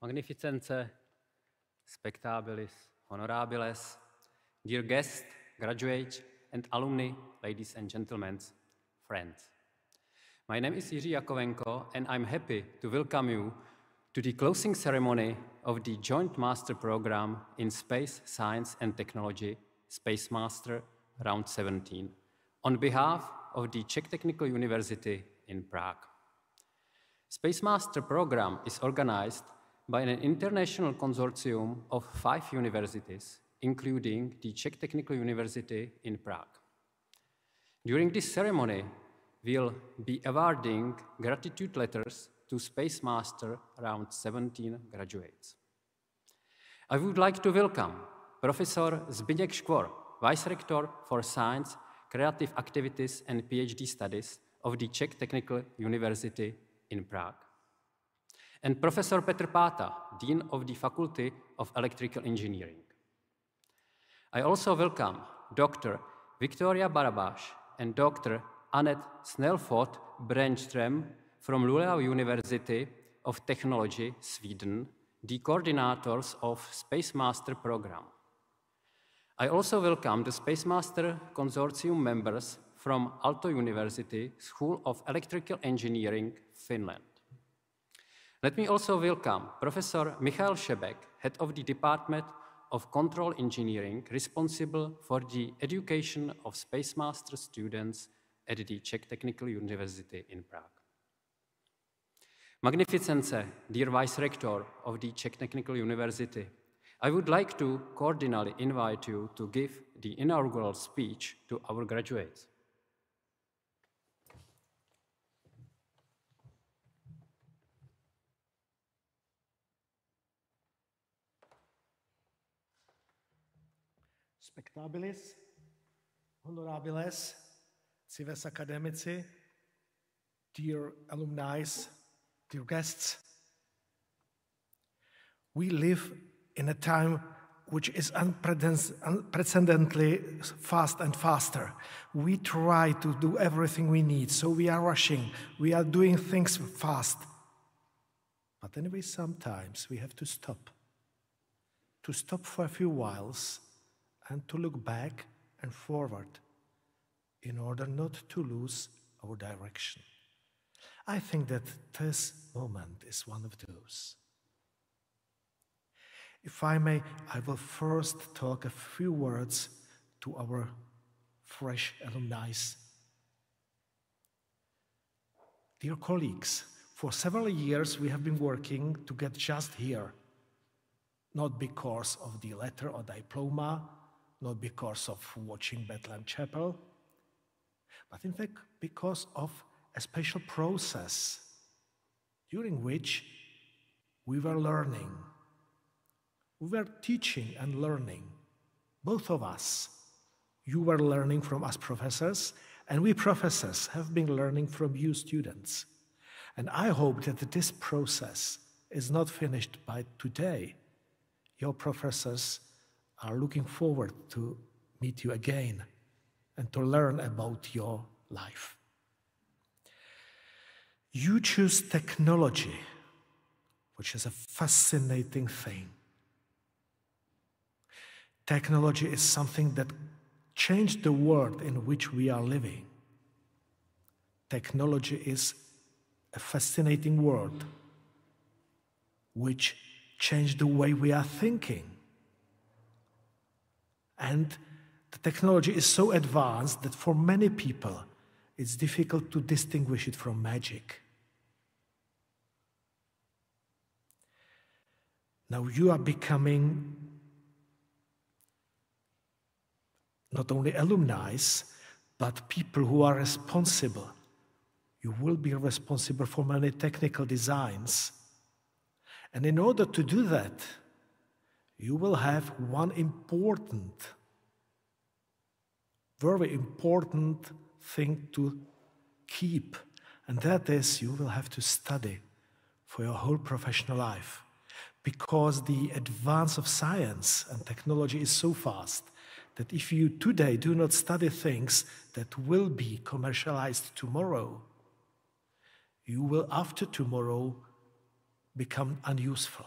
Magnificence, spectabilis, honorabiles, dear guests, graduates, and alumni, ladies and gentlemen, friends. My name is Jiří Jakovenko, and I'm happy to welcome you to the closing ceremony of the Joint Master Program in Space, Science and Technology, SpaceMaster Round 17, on behalf of the Czech Technical University in Prague. SpaceMaster program is organized by an international consortium of 5 universities, including the Czech Technical University in Prague. During this ceremony, we'll be awarding gratitude letters to SpaceMaster Round 17 graduates. I would like to welcome Professor Zbigněk Škvor, Vice Rector for Science, Creative Activities and PhD Studies of the Czech Technical University in Prague, and Professor Petr Páta, Dean of the Faculty of Electrical Engineering. I also welcome Dr. Viktoria Barabáš and Dr. Annette Snellfot Brännström from Luleå University of Technology, Sweden, the coordinators of SpaceMaster program. I also welcome the SpaceMaster Consortium members from Aalto University School of Electrical Engineering, Finland. Let me also welcome Professor Michal Šebek, head of the Department of Control Engineering, responsible for the education of SpaceMaster students at the Czech Technical University in Prague. Magnificence, dear Vice Rector of the Czech Technical University, I would like to cordially invite you to give the inaugural speech to our graduates. Spectabilis, honorabiles, cives academici, dear alumni, dear guests, we live in a time which is unprecedentedly fast and faster. We try to do everything we need, so we are rushing, we are doing things fast. But anyway, sometimes we have to stop for a few whiles, and to look back and forward in order not to lose our direction. I think that this moment is one of those. If I may, I will first talk a few words to our fresh alumni. Dear colleagues, for several years we have been working to get just here, not because of the letter or diploma, not because of watching Bethlehem Chapel, but in fact because of a special process during which we were learning. We were teaching and learning, both of us. You were learning from us professors, and we professors have been learning from you students. And I hope that this process is not finished by today. Your professors are looking forward to meet you again and to learn about your life. You choose technology, which is a fascinating thing. Technology is something that changed the world in which we are living. Technology is a fascinating world which changed the way we are thinking. And the technology is so advanced that for many people, it's difficult to distinguish it from magic. Now you are becoming not only alumni, but people who are responsible. You will be responsible for many technical designs. And in order to do that, you will have one very important thing to keep, and that is you will have to study for your whole professional life, because the advance of science and technology is so fast that if you today do not study things that will be commercialized tomorrow, you will after tomorrow become unuseful.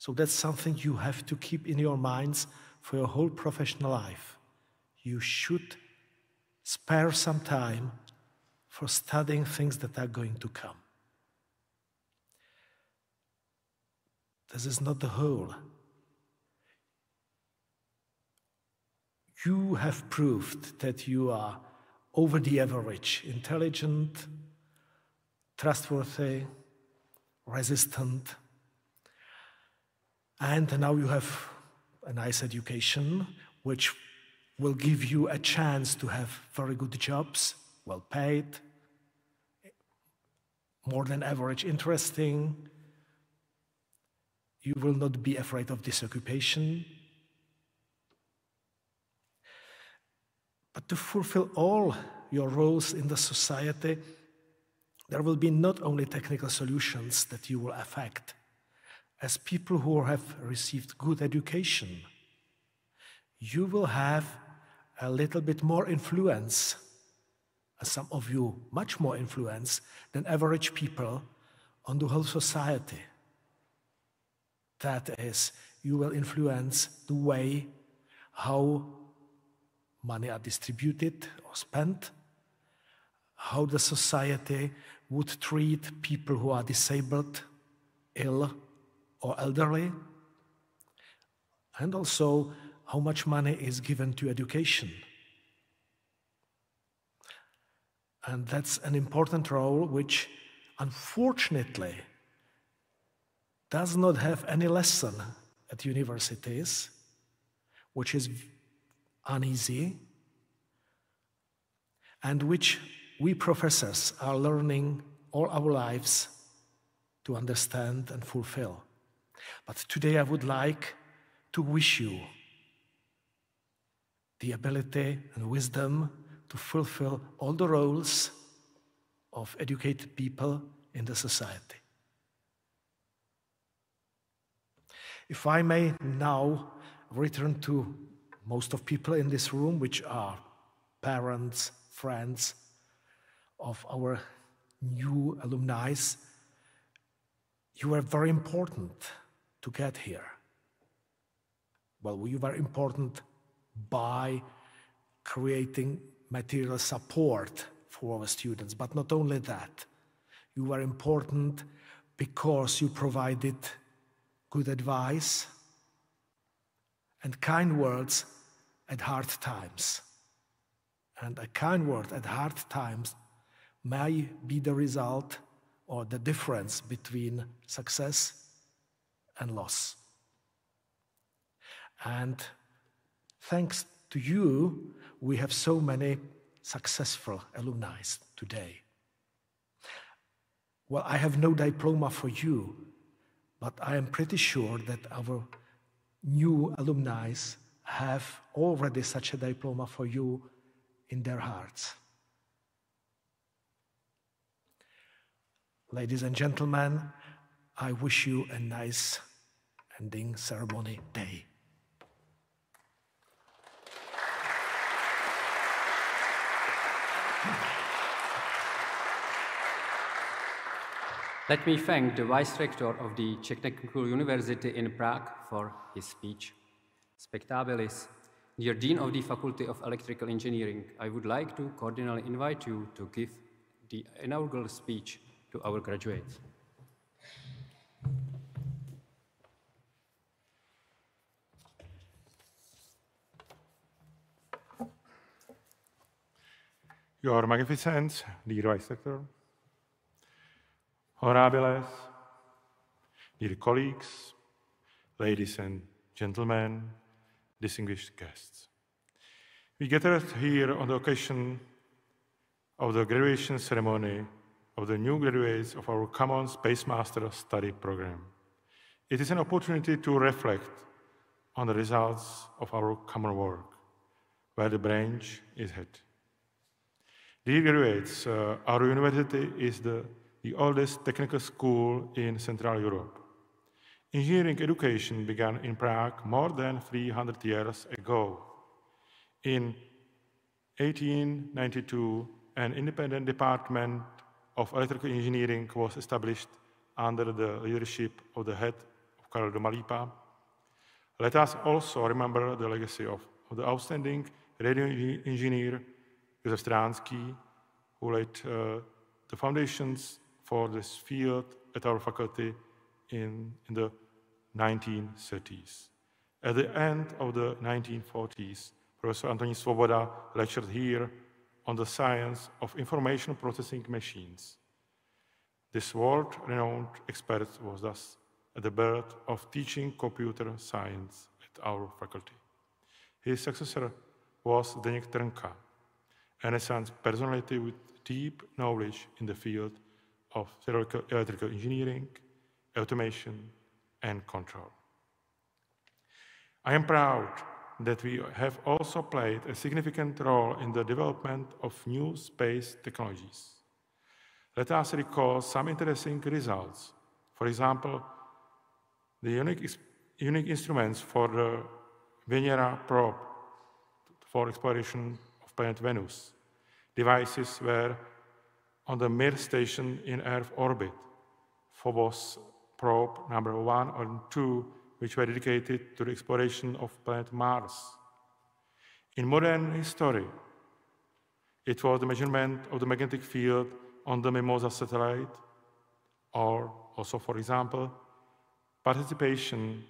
So that's something you have to keep in your minds for your whole professional life. You should spare some time for studying things that are going to come. This is not the whole. You have proved that you are over the average, intelligent, trustworthy, resistant, and now you have a nice education, which will give you a chance to have very good jobs, well paid, more than average interesting. You will not be afraid of this occupation. But to fulfill all your roles in the society, there will be not only technical solutions that you will affect. As people who have received good education, you will have a little bit more influence, some of you much more influence than average people on the whole society. That is, you will influence the way how money are distributed or spent, how the society would treat people who are disabled, ill, or elderly, and also how much money is given to education. And that's an important role which, unfortunately, does not have any lesson at universities, which is uneasy, and which we professors are learning all our lives to understand and fulfill. But today I would like to wish you the ability and wisdom to fulfill all the roles of educated people in the society. If I may now return to most of people in this room, which are parents, friends of our new alumni, you were very important to get here. Well, you were important by creating material support for our students, but not only that. You were important because you provided good advice and kind words at hard times. And a kind word at hard times may be the result or the difference between success and loss. And thanks to you, we have so many successful alumni today. Well, I have no diploma for you, but I am pretty sure that our new alumni have already such a diploma for you in their hearts. Ladies and gentlemen, I wish you a nice ending ceremony day. Let me thank the Vice Rector of the Czech Technical University in Prague for his speech. Spectabilis, dear Dean of the Faculty of Electrical Engineering, I would like to cordially invite you to give the inaugural speech to our graduates. Your Magnificence, dear Vice Rector, Honorables, dear colleagues, ladies and gentlemen, distinguished guests. We gathered here on the occasion of the graduation ceremony of the new graduates of our common SpaceMaster study program. It is an opportunity to reflect on the results of our common work, where the branch is headed. Dear graduates, our university is the oldest technical school in Central Europe. Engineering education began in Prague more than 300 years ago. In 1892, an independent department of electrical engineering was established under the leadership of the head of Karel Domalípa. Let us also remember the legacy of the outstanding radio engineer Josef Stránský, who laid the foundations for this field at our faculty in the 1930s. At the end of the 1940s, Professor Antonín Svoboda lectured here on the science of information processing machines. This world-renowned expert was thus at the birth of teaching computer science at our faculty. His successor was Zdeněk Trnka, a Renaissance personality with deep knowledge in the field of electrical engineering, automation, and control. I am proud that we have also played a significant role in the development of new space technologies. Let us recall some interesting results. For example, the unique instruments for the Venera probe for exploration of planet Venus. Devices were on the Mir station in Earth orbit, Phobos probe number 1 and 2, which were dedicated to the exploration of planet Mars. In modern history, it was the measurement of the magnetic field on the Mimosa satellite, or also, for example, participation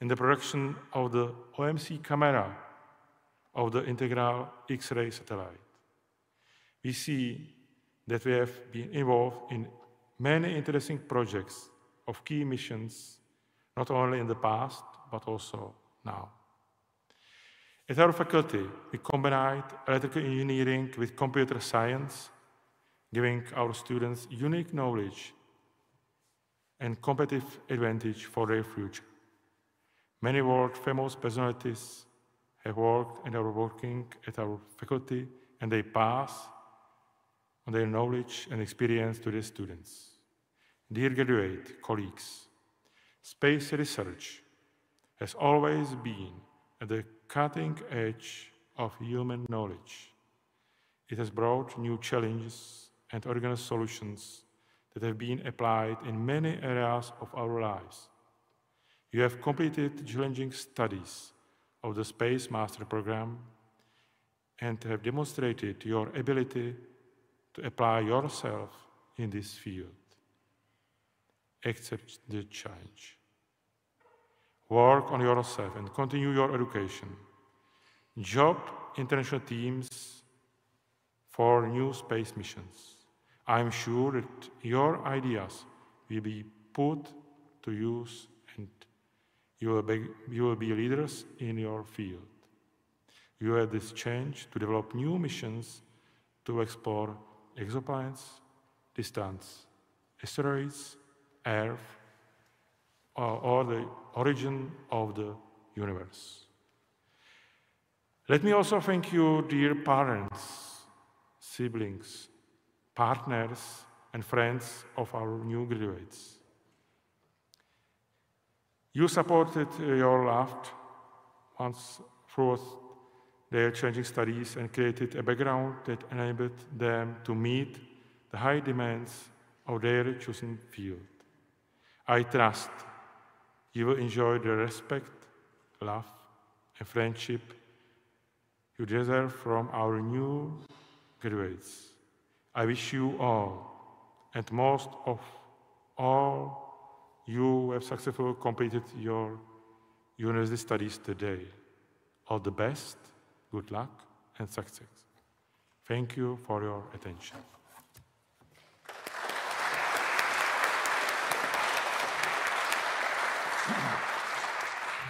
in the production of the OMC camera of the integral X-ray satellite. We see that we have been involved in many interesting projects of key missions, not only in the past, but also now. At our faculty, we combined electrical engineering with computer science, giving our students unique knowledge and competitive advantage for their future. Many world-famous personalities have worked and are working at our faculty, and they pass on their knowledge and experience to their students. Dear graduate colleagues, space research has always been at the cutting edge of human knowledge. It has brought new challenges and organized solutions that have been applied in many areas of our lives. You have completed challenging studies of the SpaceMaster program and have demonstrated your ability to apply yourself in this field. Accept the challenge. Work on yourself and continue your education. Join international teams for new space missions. I am sure that your ideas will be put to use and you will be leaders in your field. You have this chance to develop new missions to explore exoplanets, distant asteroids, Earth, or the origin of the universe. Let me also thank you, dear parents, siblings, partners, and friends of our new graduates. You supported your loved ones through their changing studies and created a background that enabled them to meet the high demands of their chosen field. I trust you will enjoy the respect, love, and friendship you deserve from our new graduates. I wish you all, and most of all, you have successfully completed your university studies today. All the best, good luck, and success. Thank you for your attention.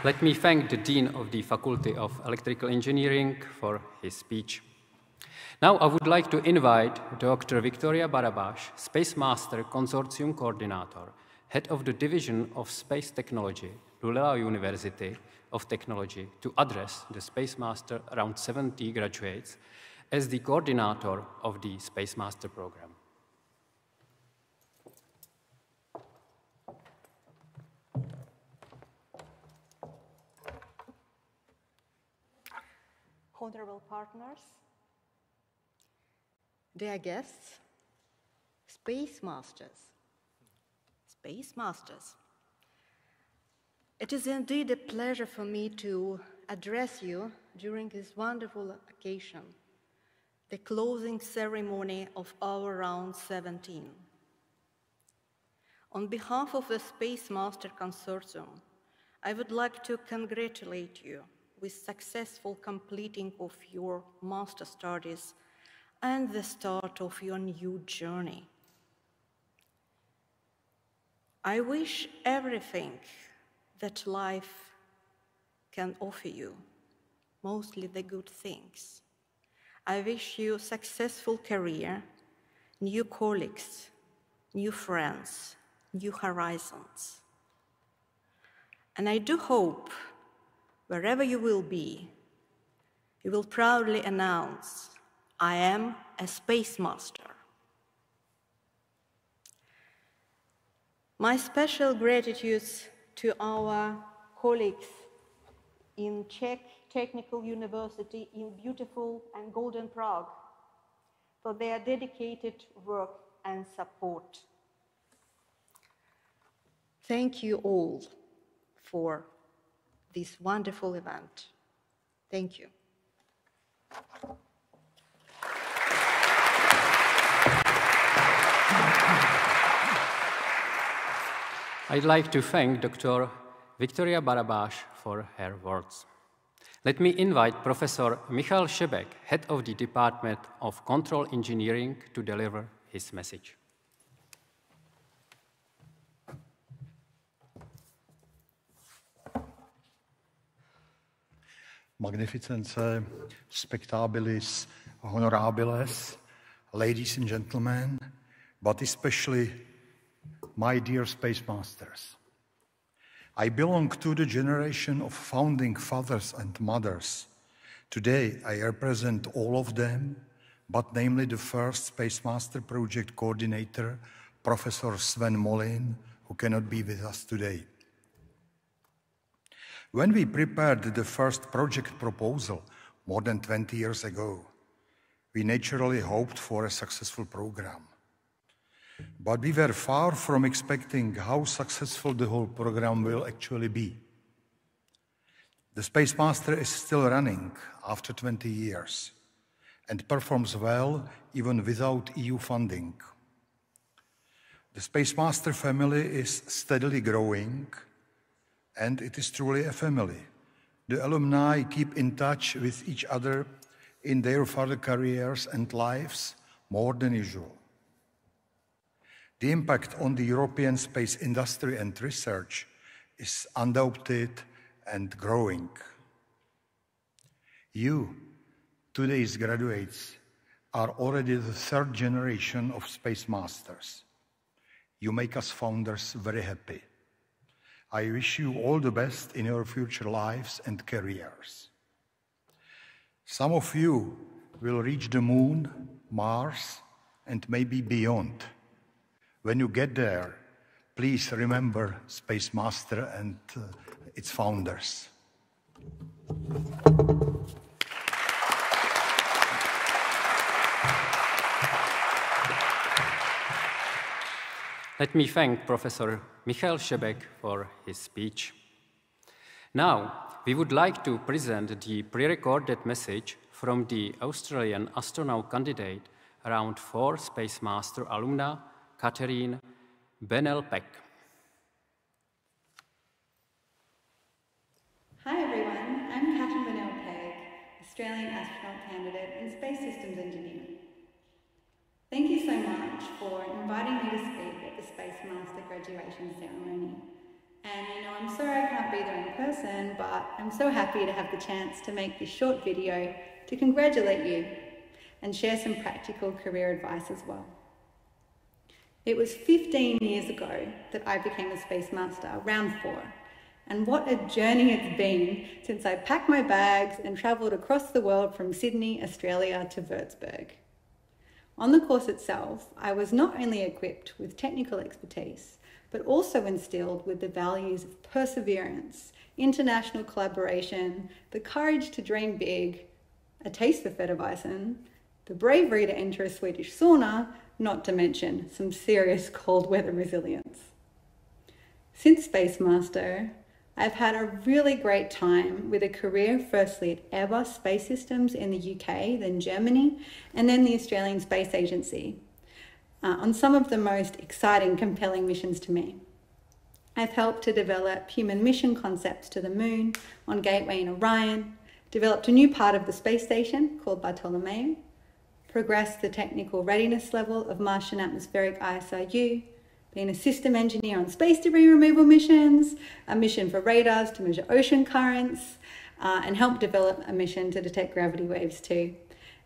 Let me thank the Dean of the Faculty of Electrical Engineering for his speech. Now I would like to invite Dr. Victoria Barabás, SpaceMaster Consortium Coordinator, Head of the Division of Space Technology, Luleå University of Technology, to address the SpaceMaster around 70 graduates as the coordinator of the SpaceMaster program. Honorable partners, dear guests, SpaceMasters. It is indeed a pleasure for me to address you during this wonderful occasion, the closing ceremony of our round 17. On behalf of the SpaceMaster Consortium, I would like to congratulate you with successful completing of your master studies and the start of your new journey. I wish everything that life can offer you, mostly the good things. I wish you a successful career, new colleagues, new friends, new horizons. And I do hope, wherever you will be, you will proudly announce, I am a SpaceMaster. My special gratitude to our colleagues in Czech Technical University in beautiful and golden Prague for their dedicated work and support. Thank you all for this wonderful event. Thank you. I'd like to thank Dr. Victoria Barabáš for her words. Let me invite Professor Michal Šebek, head of the Department of Control Engineering, to deliver his message. Magnificence, spectabilis, honorabiles, ladies and gentlemen, but especially my dear SpaceMasters. I belong to the generation of founding fathers and mothers. Today, I represent all of them, but namely the first SpaceMaster project coordinator, Professor Sven Molin, who cannot be with us today. When we prepared the first project proposal more than 20 years ago, we naturally hoped for a successful program. But we were far from expecting how successful the whole program will actually be. The SpaceMaster is still running after 20 years and performs well even without EU funding. The SpaceMaster family is steadily growing, and it is truly a family. The alumni keep in touch with each other in their further careers and lives more than usual. The impact on the European space industry and research is undoubted and growing. You, today's graduates, are already the third generation of SpaceMasters. You make us founders very happy. I wish you all the best in your future lives and careers. Some of you will reach the moon, Mars, and maybe beyond. When you get there, please remember SpaceMaster and its founders. Let me thank Professor Michal Šebek for his speech. Now, we would like to present the pre-recorded message from the Australian astronaut candidate round 4 SpaceMaster alumna, Catherine Bennell-Peck. Hi everyone, I'm Catherine Bennell-Peck, Australian astronaut candidate and space systems engineer. Thank you so much for inviting me to speak at the SpaceMaster graduation ceremony. And I'm sorry I can't be there in person, but I'm so happy to have the chance to make this short video to congratulate you and share some practical career advice as well. It was 15 years ago that I became a SpaceMaster, round 4. And what a journey it's been since I packed my bags and travelled across the world from Sydney, Australia to Würzburg. On the course itself, I was not only equipped with technical expertise, but also instilled with the values of perseverance, international collaboration, the courage to dream big, a taste for feta bison, the bravery to enter a Swedish sauna, not to mention some serious cold weather resilience. Since SpaceMaster, I've had a really great time with a career firstly at Airbus Space Systems in the UK, then Germany, and then the Australian Space Agency, on some of the most exciting, compelling missions to me. I've helped to develop human mission concepts to the moon on Gateway and Orion, developed a new part of the space station called Bartholomew, progressed the technical readiness level of Martian atmospheric ISRU, been a system engineer on space debris removal missions, a mission for radars to measure ocean currents, and helped develop a mission to detect gravity waves too.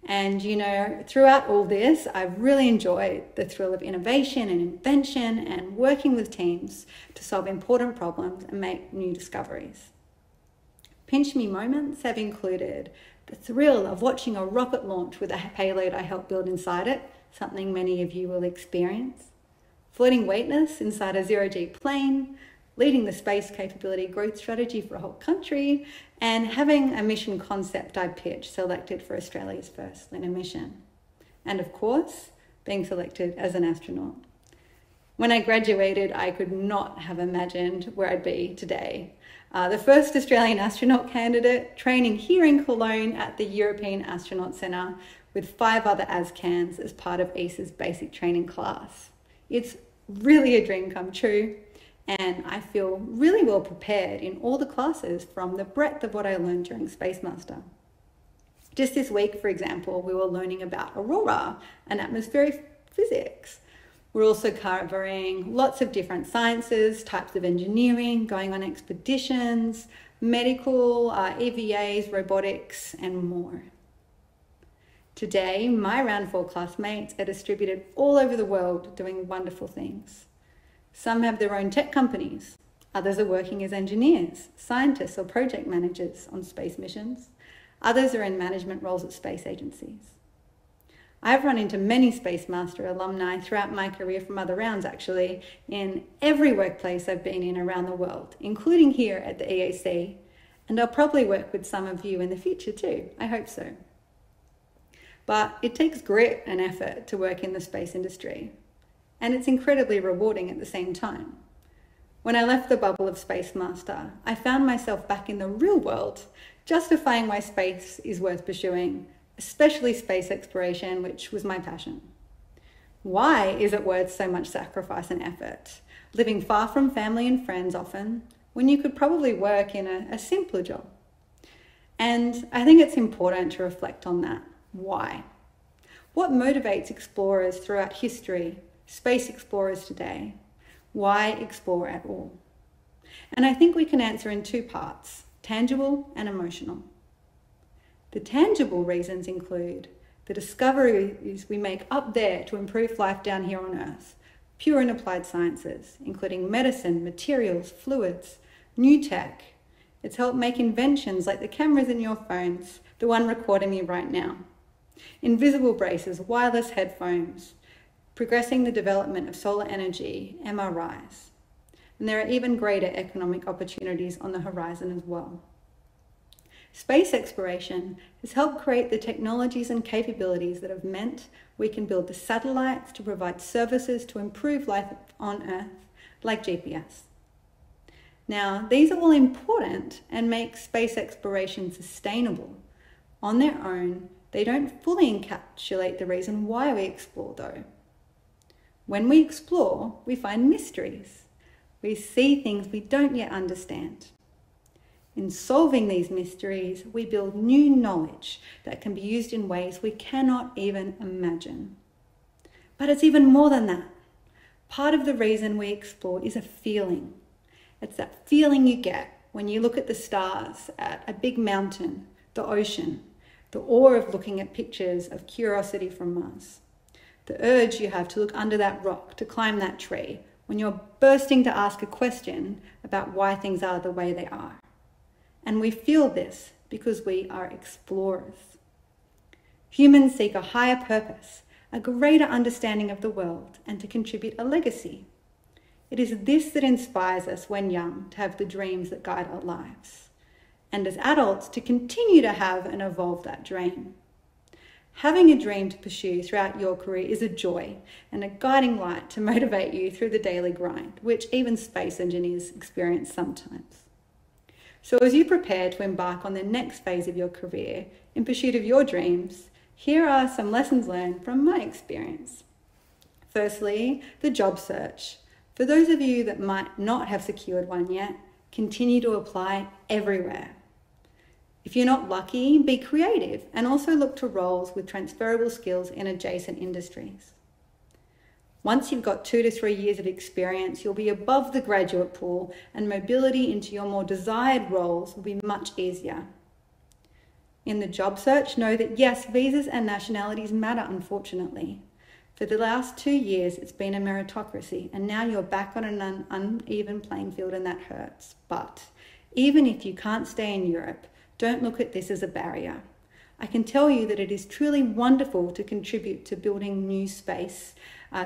And you know, throughout all this, I've really enjoyed the thrill of innovation and invention and working with teams to solve important problems and make new discoveries. Pinch me moments have included the thrill of watching a rocket launch with a payload I helped build inside it, something many of you will experience, floating weightless inside a zero-G plane, leading the space capability growth strategy for a whole country, and having a mission concept I pitched selected for Australia's first lunar mission. And of course, being selected as an astronaut. When I graduated, I could not have imagined where I'd be today. The first Australian astronaut candidate, training here in Cologne at the European Astronaut Centre with 5 other ASCANs as part of ESA's basic training class. It's really a dream come true, and I feel really well prepared in all the classes from the breadth of what I learned during SpaceMaster. Just this week, for example, we were learning about aurora and atmospheric physics. We're also covering lots of different sciences, types of engineering, going on expeditions, medical, EVAs, robotics, and more. Today, my round 4 classmates are distributed all over the world doing wonderful things. Some have their own tech companies. Others are working as engineers, scientists, or project managers on space missions. Others are in management roles at space agencies. I've run into many SpaceMaster alumni throughout my career from other rounds, actually, in every workplace I've been in around the world, including here at the EAC, and I'll probably work with some of you in the future too. I hope so. But it takes grit and effort to work in the space industry, and it's incredibly rewarding at the same time. When I left the bubble of SpaceMaster, I found myself back in the real world, justifying why space is worth pursuing, especially space exploration, which was my passion. Why is it worth so much sacrifice and effort, living far from family and friends often, when you could probably work in a simpler job? And I think it's important to reflect on that. Why? What motivates explorers throughout history, space explorers today? Why explore at all? And I think we can answer in 2 parts, tangible and emotional. The tangible reasons include the discoveries we make up there to improve life down here on Earth, pure and applied sciences, including medicine, materials, fluids, new tech. It's helped make inventions like the cameras in your phones, the one recording me right now. Invisible braces, wireless headphones, progressing the development of solar energy, MRIs. And there are even greater economic opportunities on the horizon as well. Space exploration has helped create the technologies and capabilities that have meant we can build the satellites to provide services to improve life on Earth, like GPS. Now, these are all important and make space exploration sustainable. On their own, they don't fully encapsulate the reason why we explore, though. When we explore, we find mysteries. We see things we don't yet understand. In solving these mysteries, we build new knowledge that can be used in ways we cannot even imagine. But it's even more than that. Part of the reason we explore is a feeling. It's that feeling you get when you look at the stars, at a big mountain, the ocean, the awe of looking at pictures of Curiosity from Mars, the urge you have to look under that rock, to climb that tree, when you're bursting to ask a question about why things are the way they are. And we feel this because we are explorers. Humans seek a higher purpose, a greater understanding of the world, and to contribute a legacy. It is this that inspires us when young to have the dreams that guide our lives, and as adults to continue to have and evolve that dream. Having a dream to pursue throughout your career is a joy and a guiding light to motivate you through the daily grind, which even space engineers experience sometimes. So as you prepare to embark on the next phase of your career in pursuit of your dreams, here are some lessons learned from my experience. Firstly, the job search. For those of you that might not have secured one yet, continue to apply everywhere. If you're not lucky, be creative and also look to roles with transferable skills in adjacent industries. Once you've got 2 to 3 years of experience, you'll be above the graduate pool and mobility into your more desired roles will be much easier. In the job search, know that yes, visas and nationalities matter, unfortunately. For the last 2 years, it's been a meritocracy, and now you're back on an uneven playing field, and that hurts. But even if you can't stay in Europe, don't look at this as a barrier. I can tell you that it is truly wonderful to contribute to building new space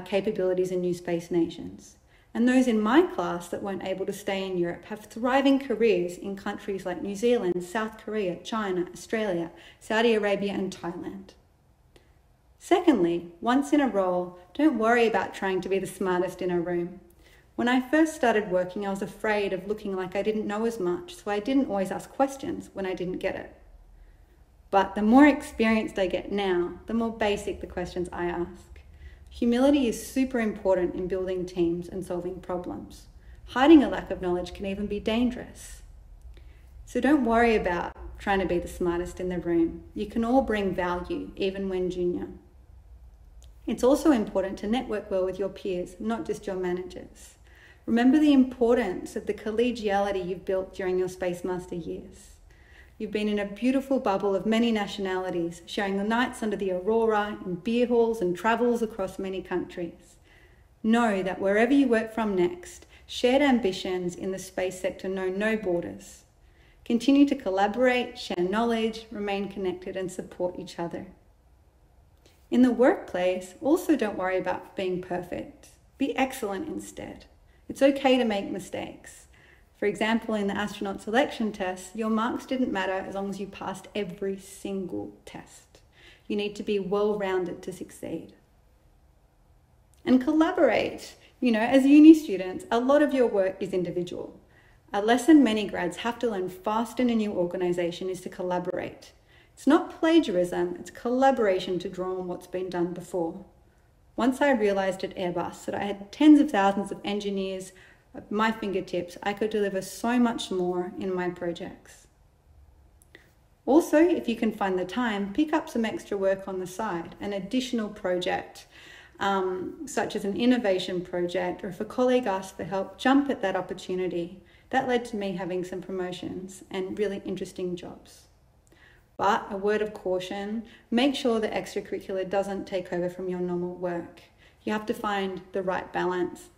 capabilities in new space nations. And those in my class that weren't able to stay in Europe have thriving careers in countries like New Zealand, South Korea, China, Australia, Saudi Arabia, and Thailand. Secondly, once in a role, don't worry about trying to be the smartest in a room. When I first started working, I was afraid of looking like I didn't know as much, so I didn't always ask questions when I didn't get it. But the more experienced I get now, the more basic the questions I ask. Humility is super important in building teams and solving problems. Hiding a lack of knowledge can even be dangerous. So don't worry about trying to be the smartest in the room. You can all bring value, even when junior. It's also important to network well with your peers, not just your managers. Remember the importance of the collegiality you've built during your SpaceMaster years. You've been in a beautiful bubble of many nationalities, sharing the nights under the aurora in beer halls and travels across many countries. Know that wherever you work from next, shared ambitions in the space sector know no borders. Continue to collaborate, share knowledge, remain connected, and support each other. In the workplace, also don't worry about being perfect. Be excellent instead. It's okay to make mistakes. For example, in the astronaut selection test, your marks didn't matter as long as you passed every single test. You need to be well-rounded to succeed. And collaborate. As uni students, a lot of your work is individual. A lesson many grads have to learn fast in a new organisation is to collaborate. It's not plagiarism, it's collaboration to draw on what's been done before. Once I realised at Airbus that I had tens of thousands of engineers at my fingertips, I could deliver so much more in my projects. Also, if you can find the time, pick up some extra work on the side, an additional project, such as an innovation project, or if a colleague asks for help, jump at that opportunity. That led to me having some promotions and really interesting jobs. But a word of caution, make sure the extracurricular doesn't take over from your normal work. You have to find the right balance.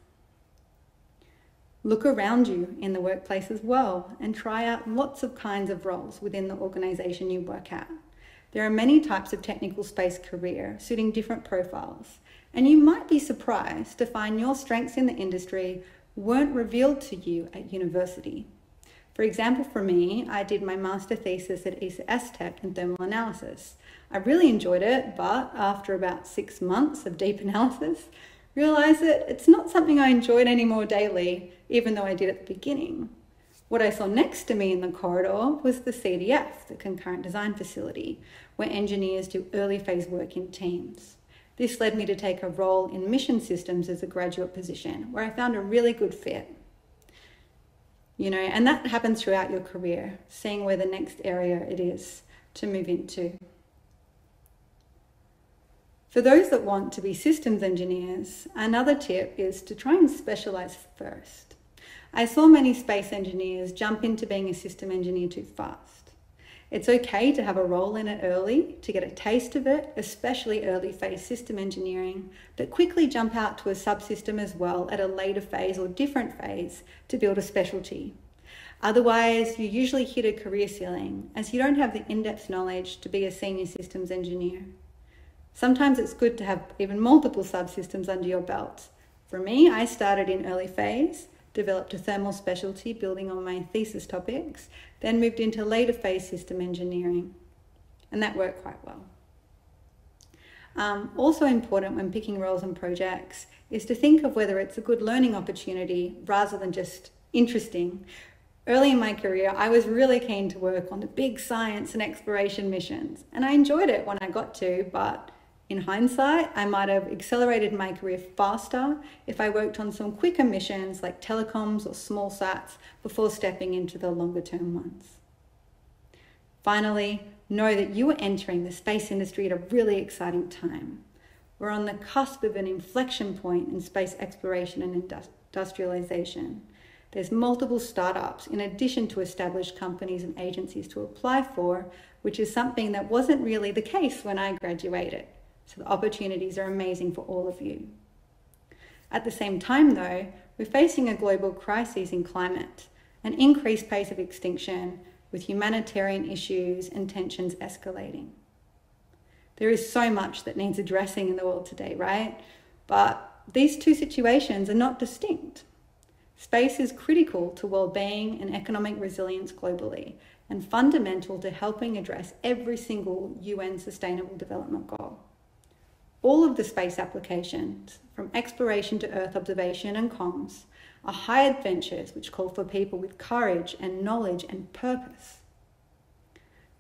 Look around you in the workplace as well and try out lots of kinds of roles within the organisation you work at. There are many types of technical space career suiting different profiles, and you might be surprised to find your strengths in the industry weren't revealed to you at university. For example, for me, I did my master thesis at Tech in thermal analysis. I really enjoyed it, but after about 6 months of deep analysis, realised that it's not something I enjoyed anymore daily, even though I did at the beginning. What I saw next to me in the corridor was the CDF, the Concurrent Design Facility, where engineers do early phase work in teams. This led me to take a role in mission systems as a graduate position, where I found a really good fit. And that happens throughout your career, seeing where the next area it is to move into. For those that want to be systems engineers, another tip is to try and specialise first. I saw many space engineers jump into being a system engineer too fast. It's okay to have a role in it early, to get a taste of it, especially early phase system engineering, but quickly jump out to a subsystem as well at a later phase or different phase to build a specialty. Otherwise, you usually hit a career ceiling as you don't have the in-depth knowledge to be a senior systems engineer. Sometimes it's good to have even multiple subsystems under your belt. For me, I started in early phase, developed a thermal specialty building on my thesis topics, then moved into later phase system engineering, and that worked quite well. Also important when picking roles and projects is to think of whether it's a good learning opportunity rather than just interesting. Early in my career, I was really keen to work on the big science and exploration missions, and I enjoyed it when I got to, but in hindsight, I might have accelerated my career faster if I worked on some quicker missions like telecoms or small sats before stepping into the longer term ones. Finally, know that you are entering the space industry at a really exciting time. We're on the cusp of an inflection point in space exploration and industrialization. There's multiple startups in addition to established companies and agencies to apply for, which is something that wasn't really the case when I graduated. So the opportunities are amazing for all of you. At the same time though, we're facing a global crisis in climate, an increased pace of extinction with humanitarian issues and tensions escalating. There is so much that needs addressing in the world today, right? But these two situations are not distinct. Space is critical to well-being and economic resilience globally and fundamental to helping address every single UN Sustainable Development Goal. All of the space applications, from exploration to Earth observation and comms, are high adventures which call for people with courage and knowledge and purpose.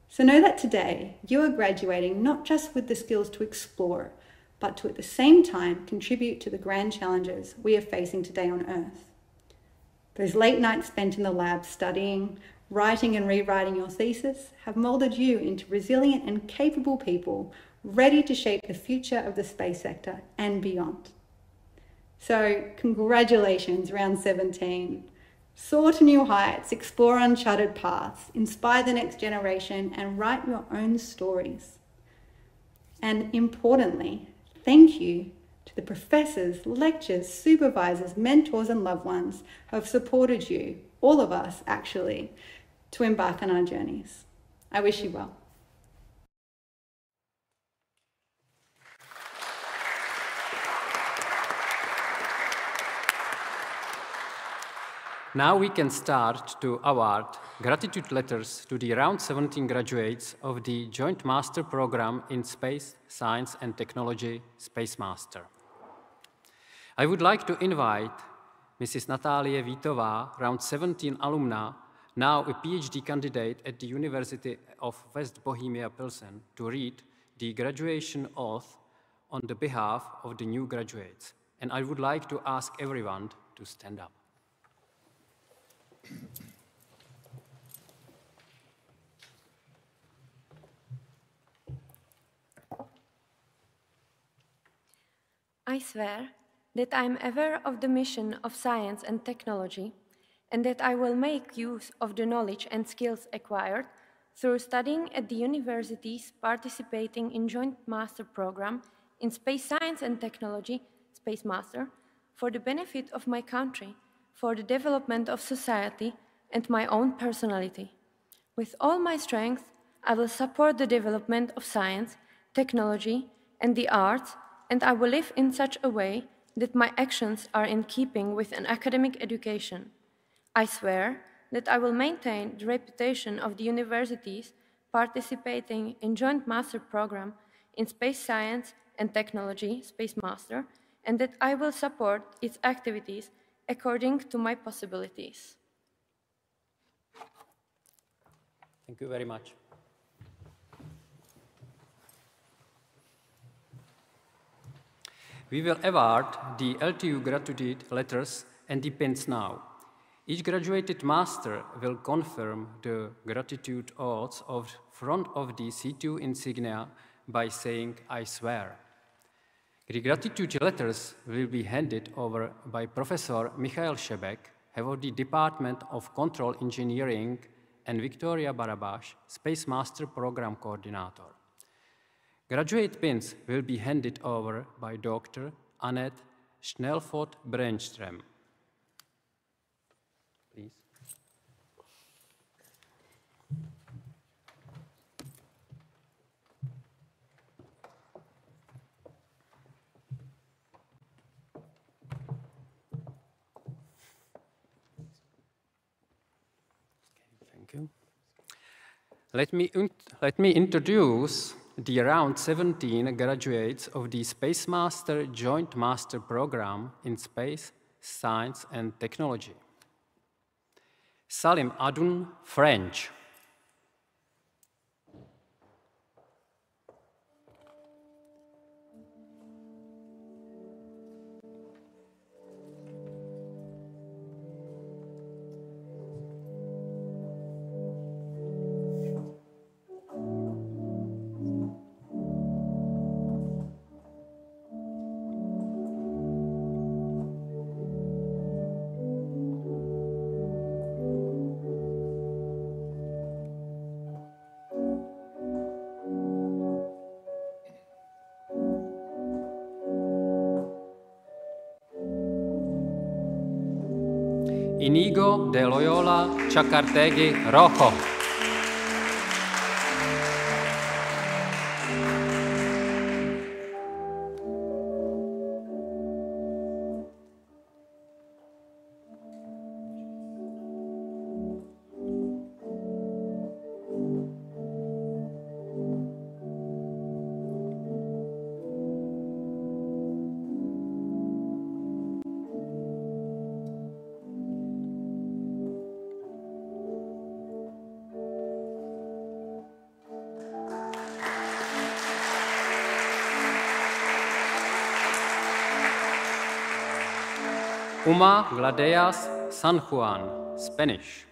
So know that today you are graduating not just with the skills to explore, but to at the same time contribute to the grand challenges we are facing today on Earth. Those late nights spent in the lab studying, writing and rewriting your thesis have molded you into resilient and capable people ready to shape the future of the space sector and beyond. So congratulations, round 17. Soar to new heights, explore uncharted paths, inspire the next generation, and write your own stories. And importantly, thank you to the professors, lecturers, supervisors, mentors, and loved ones who have supported you, all of us actually, to embark on our journeys. I wish you well. Now we can start to award gratitude letters to the round 17 graduates of the Joint Master Program in Space, Science and Technology, SpaceMaster. I would like to invite Mrs. Natalie Vítová, round 17 alumna, now a PhD candidate at the University of West Bohemia Pilsen, to read the graduation oath on the behalf of the new graduates. And I would like to ask everyone to stand up. I swear that I am aware of the mission of science and technology, and that I will make use of the knowledge and skills acquired through studying at the universities participating in Joint Master Program in Space Science and Technology, SpaceMaster, for the benefit of my country, for the development of society and my own personality. With all my strength, I will support the development of science, technology, and the arts, and I will live in such a way that my actions are in keeping with an academic education. I swear that I will maintain the reputation of the universities participating in Joint Master Program in Space Science and Technology, SpaceMaster, and that I will support its activities according to my possibilities. Thank you very much. We will award the LTU gratitude letters and the pins now. Each graduated master will confirm the gratitude oaths of front of the C2 insignia by saying, I swear. The gratitude letters will be handed over by Professor Michael Šebek, head of the Department of Control Engineering, and Victoria Barabash, SpaceMaster Program Coordinator. Graduate pins will be handed over by Dr. Annette Schnellfot-Brenström. Please. Thank you. Let me introduce the round 17 graduates of the SpaceMaster Joint Master Program in Space, Science and Technology. Salim Adun, French. Inigo de Loyola Chacartegui Rojo. Uma Gladeas San Juan, Spanish.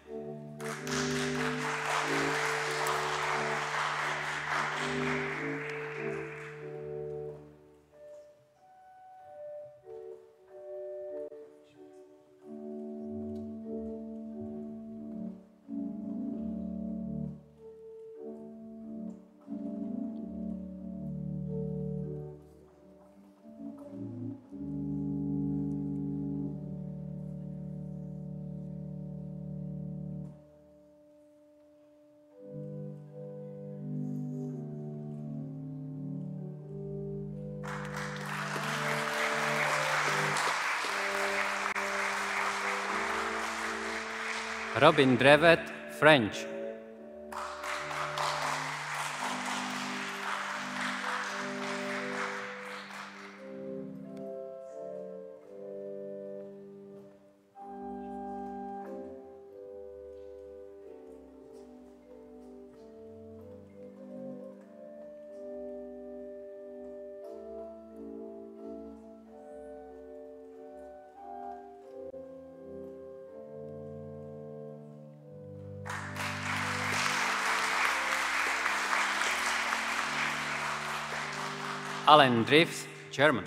Robin Drevet, French. Alan Drifts, German.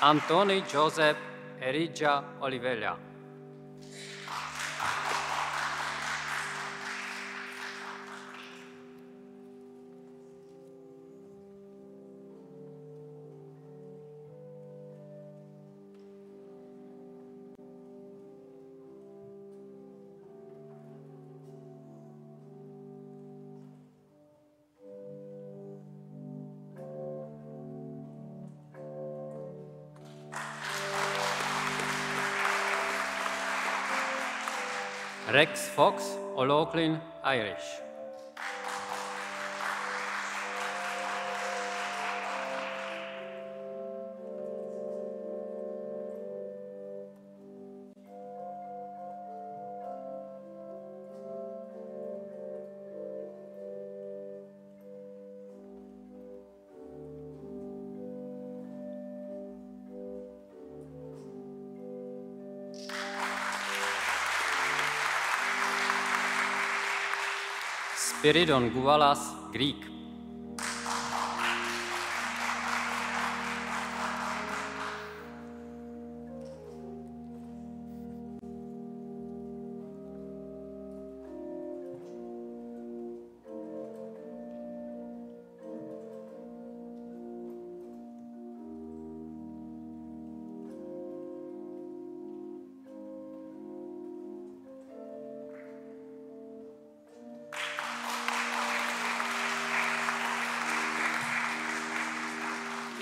Antoni Josep Erija Oliveira. Rex Fox, O'Loughlin, Irish. Spiridon Gouvalas, Greek.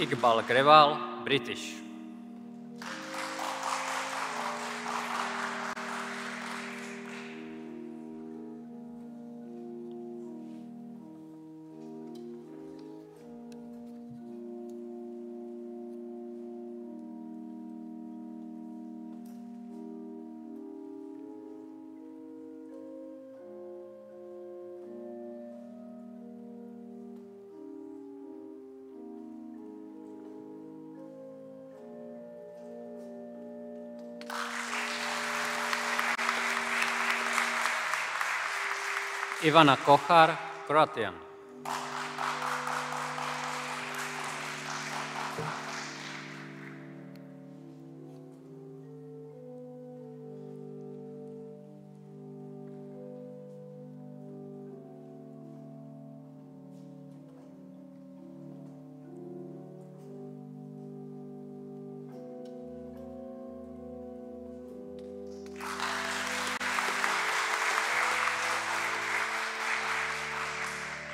Iqbal Grewal, British. Ivana Kochar, Croatian.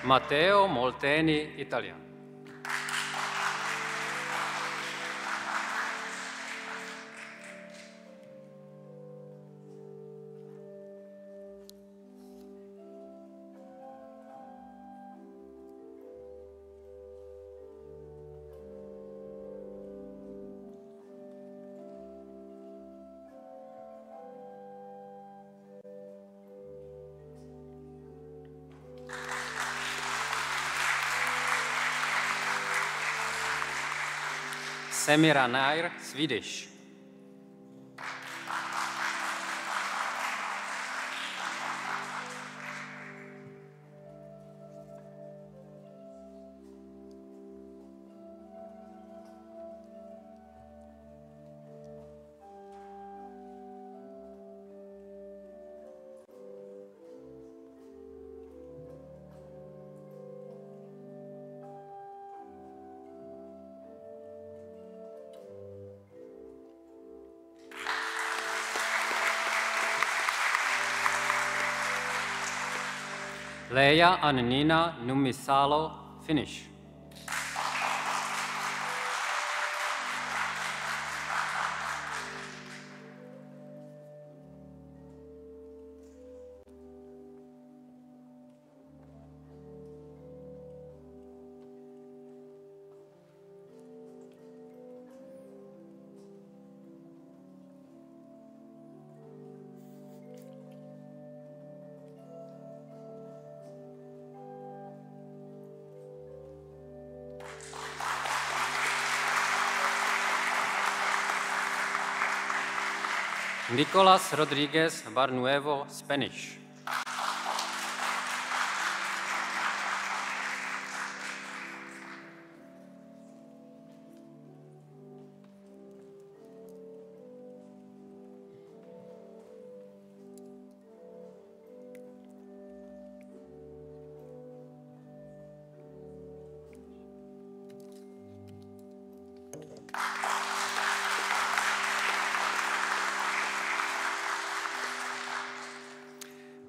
Matteo Molteni, Italian. Semira Nair, Swedish. Leia and Nina Numisalo, Finnish. Nicolas Rodriguez Barnuevo, Spanish.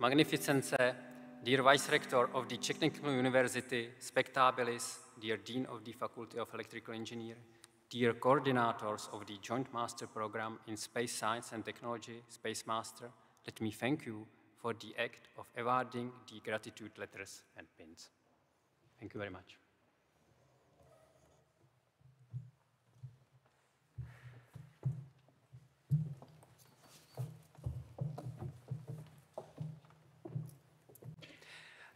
Magnificence, dear Vice Rector of the Technical University, Spectabilis, dear Dean of the Faculty of Electrical Engineering, dear coordinators of the Joint Master Program in Space Science and Technology, SpaceMaster, let me thank you for the act of awarding the gratitude letters and pins. Thank you very much.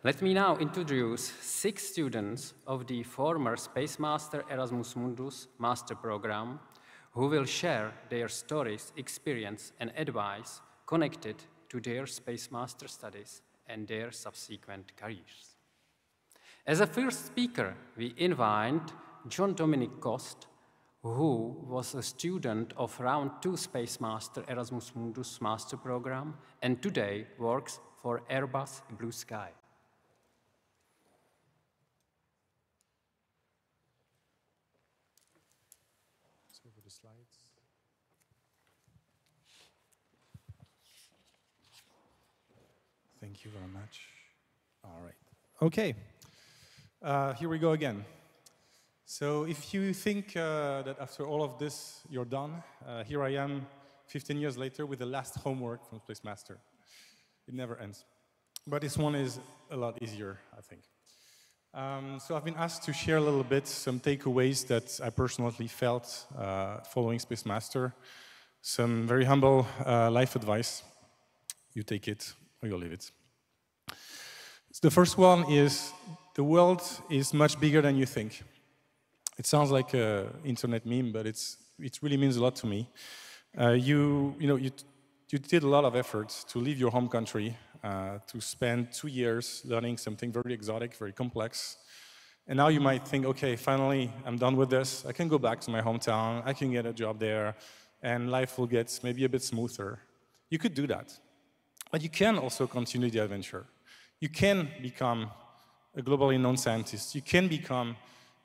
Let me now introduce 6 students of the former SpaceMaster Erasmus Mundus Master Program who will share their stories, experience, and advice connected to their SpaceMaster studies and their subsequent careers. As a first speaker, we invite John Dominic Cost, who was a student of Round 2 SpaceMaster Erasmus Mundus Master Program and today works for Airbus Blue Sky. The slides. Thank you very much. All right. Okay. Here we go again. So if you think that after all of this you're done, here I am 15 years later with the last homework from SpaceMaster. It never ends. But this one is a lot easier, I think. So I've been asked to share a little bit some takeaways that I personally felt following SpaceMaster. Some very humble life advice. You take it or you leave it. The first one is, the world is much bigger than you think. It sounds like an internet meme, but it really means a lot to me. You did a lot of effort to leave your home country, to spend 2 years learning something very exotic, very complex. And now you might think, okay, finally, I'm done with this. I can go back to my hometown. I can get a job there, and life will get maybe a bit smoother. You could do that. But you can also continue the adventure. You can become a globally known scientist. You can become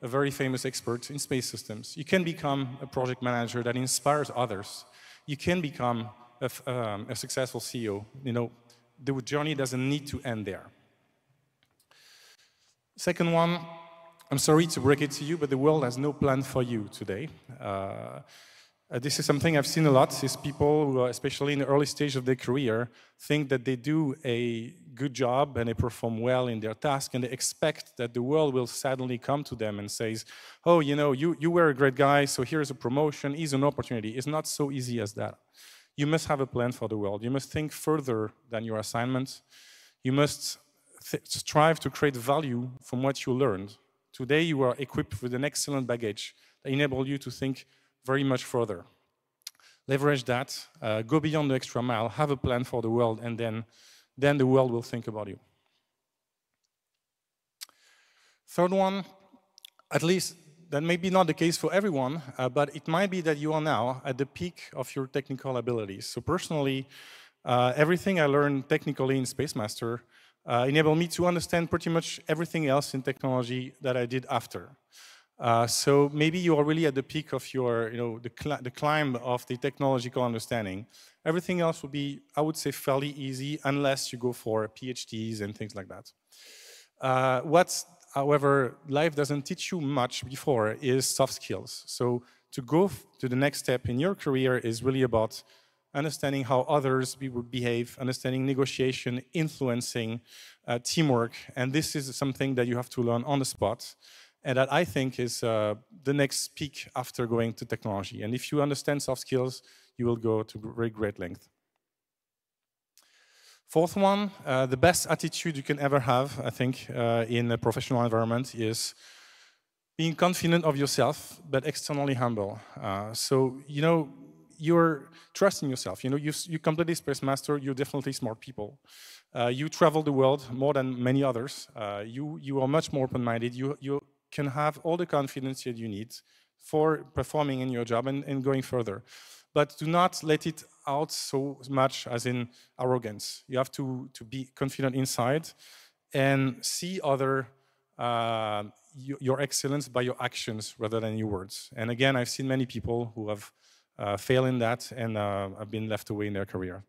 a very famous expert in space systems. You can become a project manager that inspires others. You can become a successful CEO. The journey doesn't need to end there. Second one, I'm sorry to break it to you, but the world has no plan for you today. This is something I've seen a lot, is people who, especially in the early stage of their career, think that they do a good job and they perform well in their task, and they expect that the world will suddenly come to them and says, oh, you were a great guy, so here's a promotion, here's an opportunity. It's not so easy as that. You must have a plan for the world. You must think further than your assignment. You must strive to create value from what you learned. Today you are equipped with an excellent baggage that enables you to think very much further. Leverage that, go beyond the extra mile, have a plan for the world, and then the world will think about you. Third one, at least that may be not the case for everyone, but it might be that you are now at the peak of your technical abilities. So personally, everything I learned technically in SpaceMaster enabled me to understand pretty much everything else in technology that I did after. So maybe you are really at the peak of your, the climb of the technological understanding. Everything else will be, I would say, fairly easy unless you go for PhDs and things like that. However, life doesn't teach you much before is soft skills. So to go to the next step in your career is really about understanding how others would behave, understanding negotiation, influencing, teamwork. And this is something that you have to learn on the spot. And that I think is the next peak after going to technology. And if you understand soft skills, you will go to very great length. Fourth one, the best attitude you can ever have, I think, in a professional environment is being confident of yourself, but externally humble. So, you're trusting yourself. You completed SpaceMaster, you're definitely smart people. You travel the world more than many others. You are much more open-minded. You can have all the confidence that you need for performing in your job and going further. But do not let it out so much as in arrogance. You have to be confident inside and see your excellence by your actions rather than your words. And again, I've seen many people who have failed in that and have been left away in their career.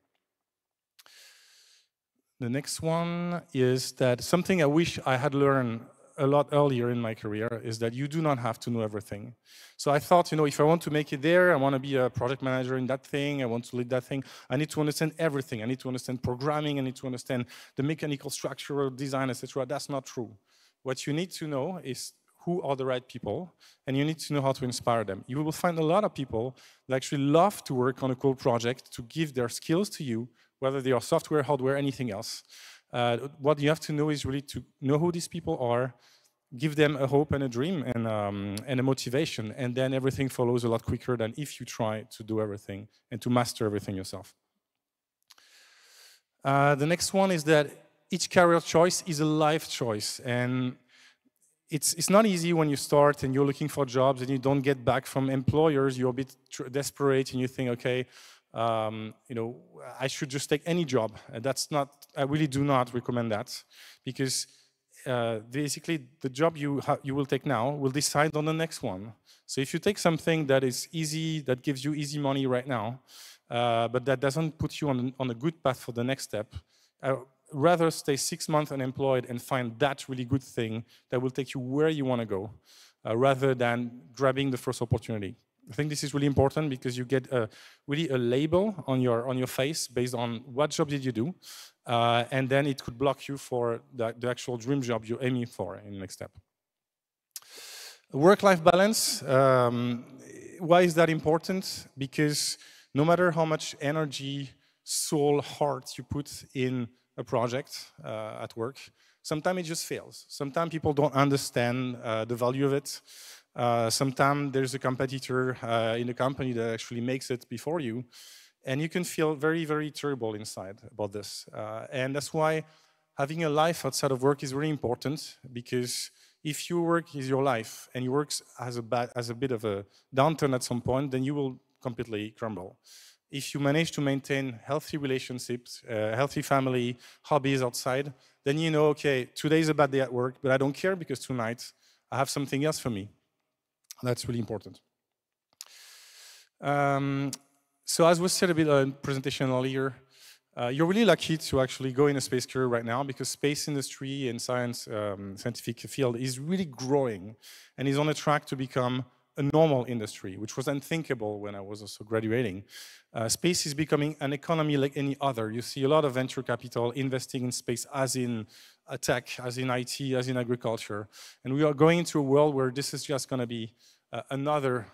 The next one is that something I wish I had learned a lot earlier in my career is that you do not have to know everything. So I thought, if I want to make it there, I want to be a project manager in that thing, I want to lead that thing, I need to understand everything. I need to understand programming, I need to understand the mechanical structure, design, etc. That's not true. What you need to know is who are the right people, and you need to know how to inspire them. You will find a lot of people that actually love to work on a cool project to give their skills to you, whether they are software, hardware, anything else. What you have to know is really to know who these people are, give them a hope and a dream and a motivation, and then everything follows a lot quicker than if you try to do everything and to master everything yourself. The next one is that each career choice is a life choice, and it's not easy when you start and you're looking for jobs and you don't get back from employers. You're a bit desperate and you think, okay, I should just take any job. I really do not recommend that, because basically the job you will take now will decide on the next one. So if you take something that is easy, that gives you easy money right now, but that doesn't put you on a good path for the next step, rather stay 6 months unemployed and find that really good thing that will take you where you want to go. rather than grabbing the first opportunity. I think this is really important because you get really a label on your face based on what job did you do, and then it could block you for the actual dream job you're aiming for in the next step. Work-life balance, why is that important? Because no matter how much energy, soul, heart you put in a project at work, sometimes it just fails. Sometimes people don't understand the value of it. Sometimes there's a competitor in the company that actually makes it before you, and you can feel very, very terrible inside about this. And that's why having a life outside of work is really important, because if your work is your life and your work has a bit of a downturn at some point, then you will completely crumble. If you manage to maintain healthy relationships, healthy family, hobbies outside, then you know, okay, today is a bad day at work, but I don't care because tonight I have something else for me. That's really important. So as was said a bit in the presentation earlier, you're really lucky to actually go in a space career right now, because space industry and scientific field is really growing and is on a track to become a normal industry, which was unthinkable when I was also graduating. Space is becoming an economy like any other. You see a lot of venture capital investing in space, as in tech, as in IT, as in agriculture. And we are going into a world where this is just going to be another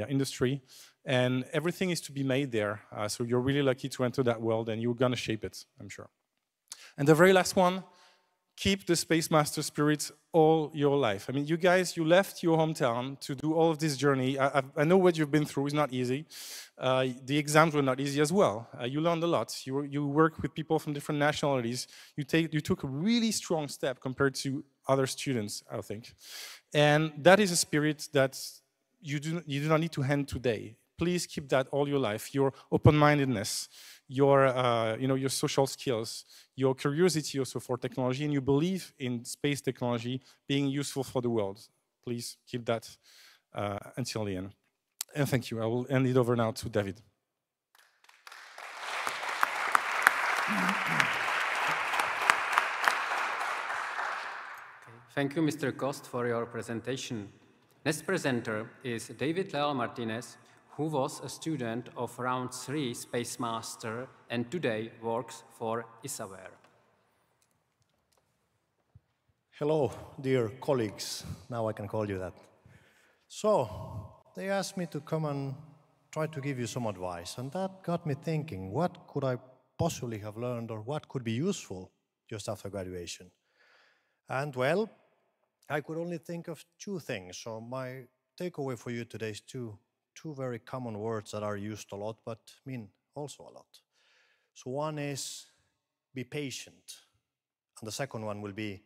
industry. And everything is to be made there. So you're really lucky to enter that world, and you're going to shape it, I'm sure. And the very last one, keep the SpaceMaster spirit all your life. I mean, you guys, you left your hometown to do all of this journey. I know what you've been through is not easy. The exams were not easy as well. You learned a lot. You work with people from different nationalities. You took a really strong step compared to other students, I think. And that is a spirit that you do not need to hand today. Please keep that all your life. Your open-mindedness, your social skills, your curiosity also for technology, and you believe in space technology being useful for the world. Please keep that until the end. And thank you. I will hand it over now to David. Thank you, Mr. Kost, for your presentation. Next presenter is David Leal Martinez, who was a student of round 3 SpaceMaster and today works for Isaware. Hello, dear colleagues. Now I can call you that. So, they asked me to come and try to give you some advice, and that got me thinking, what could I possibly have learned, or what could be useful just after graduation? And well, I could only think of 2 things. So my takeaway for you today is two very common words that are used a lot, but mean also a lot. So one is be patient, and the second one will be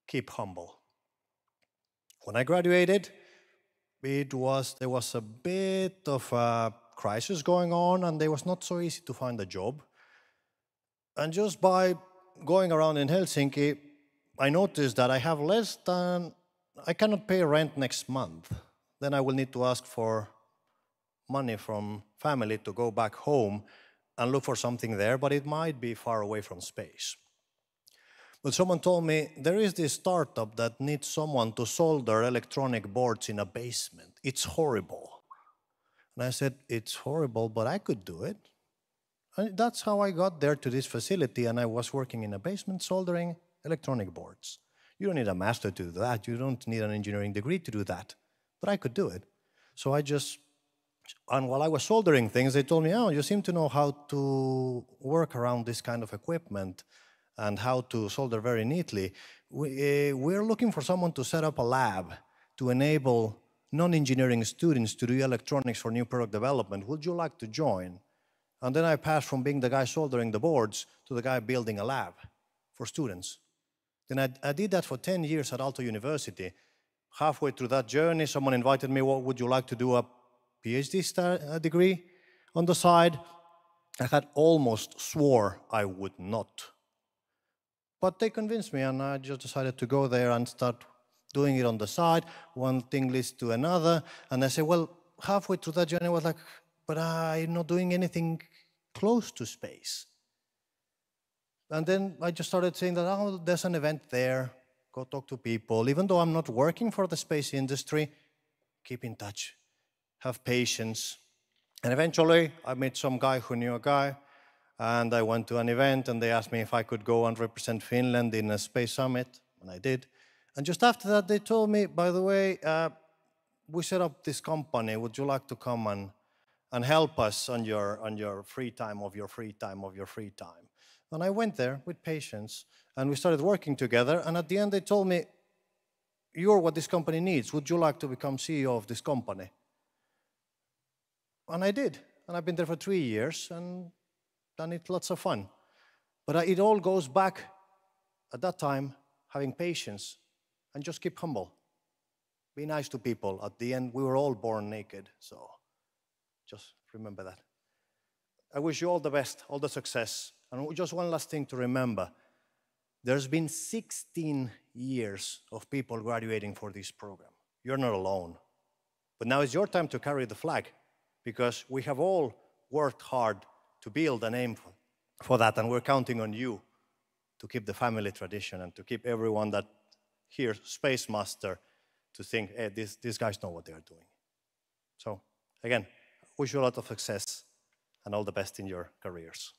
keep humble. When I graduated, there was a bit of a crisis going on, and it was not so easy to find a job. And just by going around in Helsinki, I noticed that I cannot pay rent next month. Then I will need to ask for money from family to go back home and look for something there, but it might be far away from space. But someone told me there is this startup that needs someone to solder electronic boards in a basement. It's horrible. And I said, it's horrible, but I could do it. And that's how I got there to this facility, and I was working in a basement soldering electronic boards. You don't need a master to do that. You don't need an engineering degree to do that. But I could do it. So and while I was soldering things, they told me, oh, you seem to know how to work around this kind of equipment and how to solder very neatly. We're looking for someone to set up a lab to enable non-engineering students to do electronics for new product development. Would you like to join? And then I passed from being the guy soldering the boards to the guy building a lab for students. Then I did that for 10 years at Aalto University. Halfway through that journey, someone invited me, well, would you like to do a PhD degree on the side? I had almost swore I would not. But they convinced me, and I just decided to go there and start doing it on the side. One thing leads to another. And I said, well, halfway through that journey, I was like, but I'm not doing anything close to space. And then I just started saying that, oh, there's an event there. go talk to people. Even though I'm not working for the space industry, keep in touch, have patience. And eventually, I met some guy who knew a guy, and I went to an event, and they asked me if I could go and represent Finland in a space summit, and I did. And just after that, they told me, by the way, we set up this company. Would you like to come and help us on your free time of your free time of your free time? And I went there with patience, and we started working together. And at the end, they told me, you're what this company needs. Would you like to become CEO of this company? And I did. And I've been there for 3 years, and done it lots of fun. But it all goes back, at that time, having patience and just keep humble. Be nice to people. At the end, we were all born naked, so just remember that. I wish you all the best, all the success. And just one last thing to remember. There's been 16 years of people graduating for this program. You're not alone. But now it's your time to carry the flag, because we have all worked hard to build a name for that, and we're counting on you to keep the family tradition and to keep everyone that hears SpaceMaster to think, hey, these guys know what they are doing. So, again, wish you a lot of success and all the best in your careers.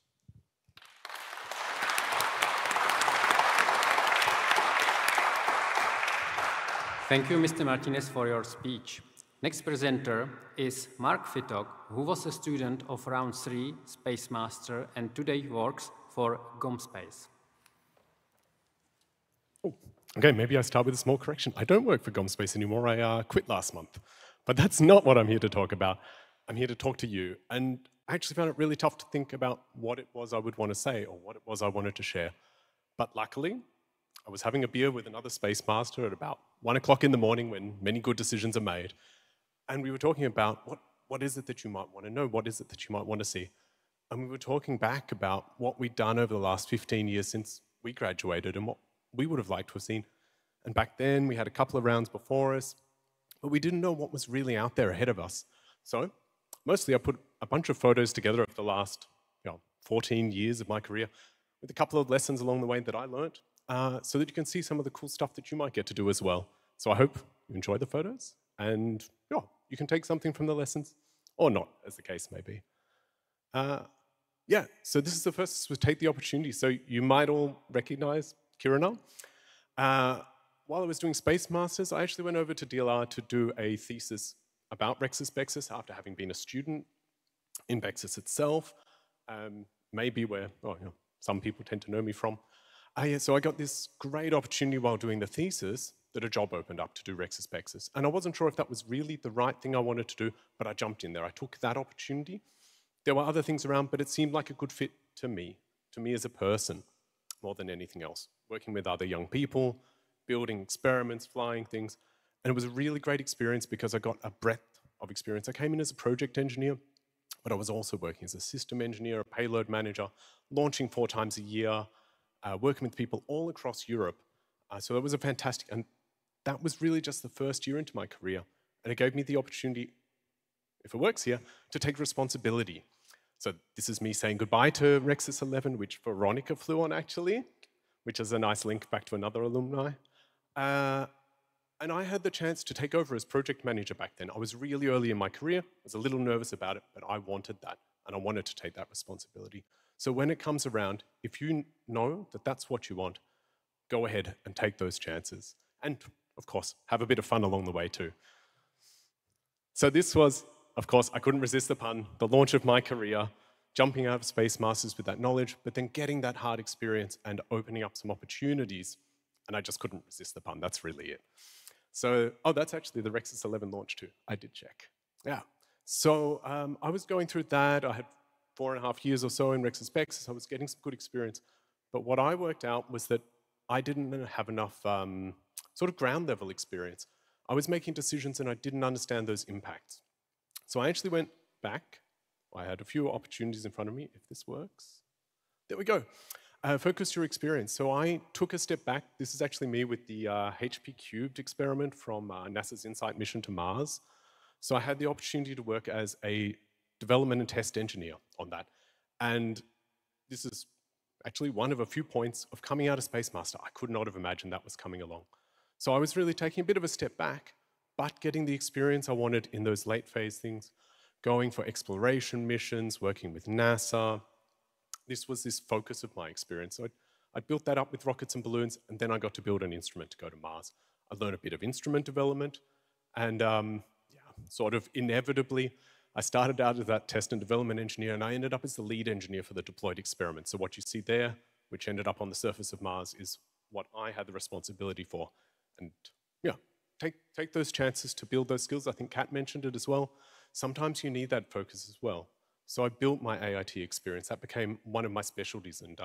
Thank you, Mr. Martinez, for your speech. Next presenter is Mark Fittock, who was a student of round 3 SpaceMaster and today works for GomSpace. Oh, okay, maybe I start with a small correction. I don't work for GomSpace anymore. I quit last month. But that's not what I'm here to talk about. I'm here to talk to you. And I actually found it really tough to think about what it was I would want to say or what it was I wanted to share. But luckily, I was having a beer with another SpaceMaster at about 1 o'clock in the morning when many good decisions are made. And we were talking about what is it that you might want to know? What is it that you might want to see? And we were talking back about what we'd done over the last 15 years since we graduated and what we would have liked to have seen. And back then, we had a couple of rounds before us, but we didn't know what was really out there ahead of us. So mostly I put a bunch of photos together of the last 14 years of my career with a couple of lessons along the way that I learned so that you can see some of the cool stuff that you might get to do as well. So I hope you enjoy the photos and you can take something from the lessons, or not, as the case may be. So this is the first, was take the opportunity. So you might all recognize Kiruna. While I was doing SpaceMasters, I actually went over to DLR to do a thesis about Rexus Bexus after having been a student in Bexus itself, maybe where some people tend to know me from. So I got this great opportunity while doing the thesis that a job opened up to do Rexus Bexus. And I wasn't sure if that was really the right thing I wanted to do, but I jumped in there. I took that opportunity. There were other things around, but it seemed like a good fit to me as a person, more than anything else. Working with other young people, building experiments, flying things. And it was a really great experience because I got a breadth of experience. I came in as a project engineer, but I was also working as a system engineer, a payload manager, launching 4 times a year, working with people all across Europe. So that was a fantastic, and that was really just the first year into my career. And it gave me the opportunity, if it works here, to take responsibility. So this is me saying goodbye to Rexus 11, which Veronica flew on actually, which is a nice link back to another alumni. And I had the chance to take over as project manager back then. I was really early in my career. I was a little nervous about it, but I wanted that, and I wanted to take that responsibility. So when it comes around, if you know that that's what you want, go ahead and take those chances. And, of course, have a bit of fun along the way, too. So this was, of course, I couldn't resist the pun, the launch of my career, jumping out of SpaceMasters with that knowledge, but then getting that hard experience and opening up some opportunities. And I just couldn't resist the pun. That's really it. So, that's actually the Rexus 11 launch, too. I did check. Yeah. So I was going through that. I had 4.5 years or so in Rexus Bexus. I was getting some good experience. But what I worked out was that I didn't have enough sort of ground level experience. I was making decisions and I didn't understand those impacts. So I actually went back. I had a few opportunities in front of me, if this works. There we go. Focus your experience. So I took a step back. This is actually me with the HP Cubed experiment from NASA's InSight mission to Mars. So I had the opportunity to work as a development and test engineer on that. And this is actually one of a few points of coming out of SpaceMaster. I could not have imagined that was coming along. So I was really taking a bit of a step back, but getting the experience I wanted in those late phase things, going for exploration missions, working with NASA. This was this focus of my experience. So I built that up with rockets and balloons, and then I got to build an instrument to go to Mars. I learned a bit of instrument development, and sort of inevitably, I started out as that test and development engineer, and I ended up as the lead engineer for the deployed experiment. So what you see there, which ended up on the surface of Mars, is what I had the responsibility for. And yeah, take those chances to build those skills. I think Kat mentioned it as well. Sometimes you need that focus as well. So I built my AIT experience. That became one of my specialties, and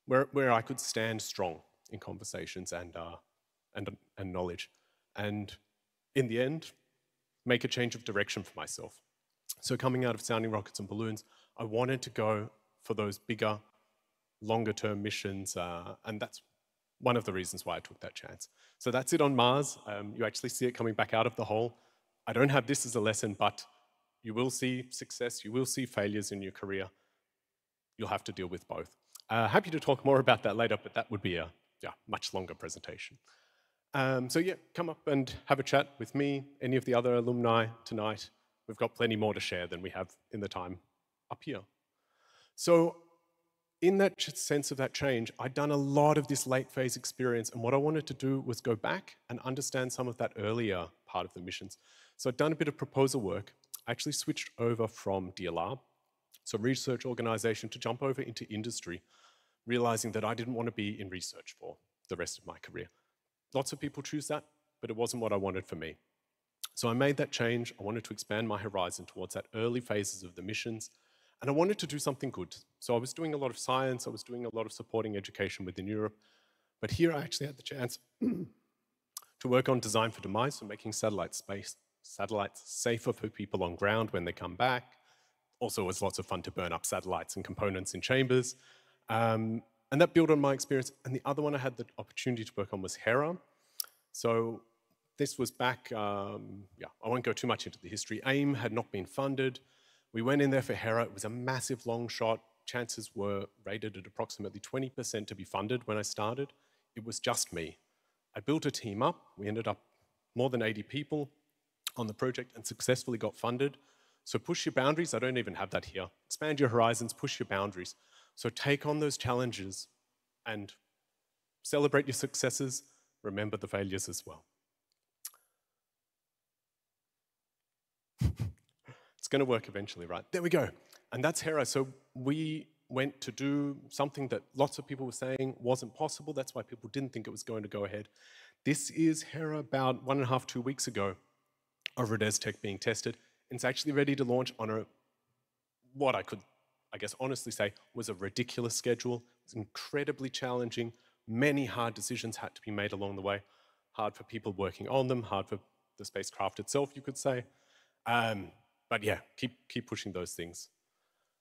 where I could stand strong in conversations and knowledge. And in the end, make a change of direction for myself. So coming out of sounding rockets and balloons, I wanted to go for those bigger, longer-term missions, and that's one of the reasons why I took that chance. So that's it on Mars. You actually see it coming back out of the hole. I don't have this as a lesson, but you will see success, you will see failures in your career. You'll have to deal with both. Happy to talk more about that later, but that would be a much longer presentation. So yeah, come up and have a chat with me, any of the other alumni tonight. We've got plenty more to share than we have in the time up here. So in that sense of that change, I'd done a lot of this late phase experience, and what I wanted to do was go back and understand some of that earlier part of the missions. So I'd done a bit of proposal work. I actually switched over from DLR, so research organization, to jump over into industry, realizing that I didn't want to be in research for the rest of my career. Lots of people choose that, but it wasn't what I wanted for me. So I made that change. I wanted to expand my horizon towards that early phases of the missions, and I wanted to do something good. So I was doing a lot of science, I was doing a lot of supporting education within Europe, but here I actually had the chance to work on design for demise, so making satellites safer for people on ground when they come back. Also, it was lots of fun to burn up satellites and components in chambers. And that built on my experience. And the other one I had the opportunity to work on was Hera. So this was back, I won't go too much into the history. AIM had not been funded. We went in there for Hera. It was a massive long shot. Chances were rated at approximately 20% to be funded when I started. It was just me. I built a team up. We ended up more than 80 people on the project and successfully got funded. So push your boundaries. I don't even have that here. Expand your horizons, push your boundaries. So take on those challenges and celebrate your successes. Remember the failures as well. It's going to work eventually, right? There we go. And that's Hera. So we went to do something that lots of people were saying wasn't possible. That's why people didn't think it was going to go ahead. This is Hera about 1.5 to 2 weeks ago over at Tech being tested. It's actually ready to launch on what I could, I guess, honestly say was a ridiculous schedule. It was incredibly challenging. Many hard decisions had to be made along the way. Hard for people working on them, hard for the spacecraft itself, you could say. But yeah, keep pushing those things.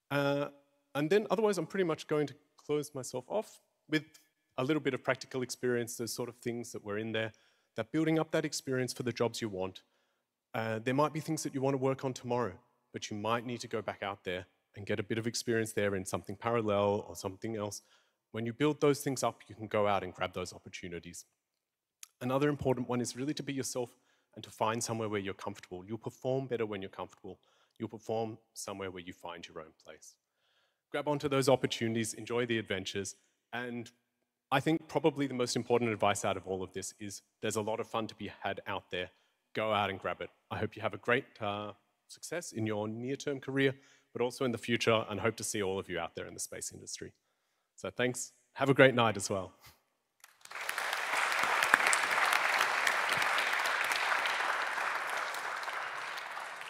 And then otherwise, I'm pretty much going to close myself off with a little bit of practical experience, those sort of things that were in there, that building up that experience for the jobs you want. There might be things that you want to work on tomorrow, but you might need to go back out there and get a bit of experience there in something parallel or something else. When you build those things up, you can go out and grab those opportunities. Another important one is really to be yourself and to find somewhere where you're comfortable. You'll perform better when you're comfortable. You'll perform somewhere where you find your own place. Grab onto those opportunities, enjoy the adventures, and I think probably the most important advice out of all of this is there's a lot of fun to be had out there. Go out and grab it. I hope you have a great success in your near-term career, but also in the future, and hope to see all of you out there in the space industry. So thanks. Have a great night as well.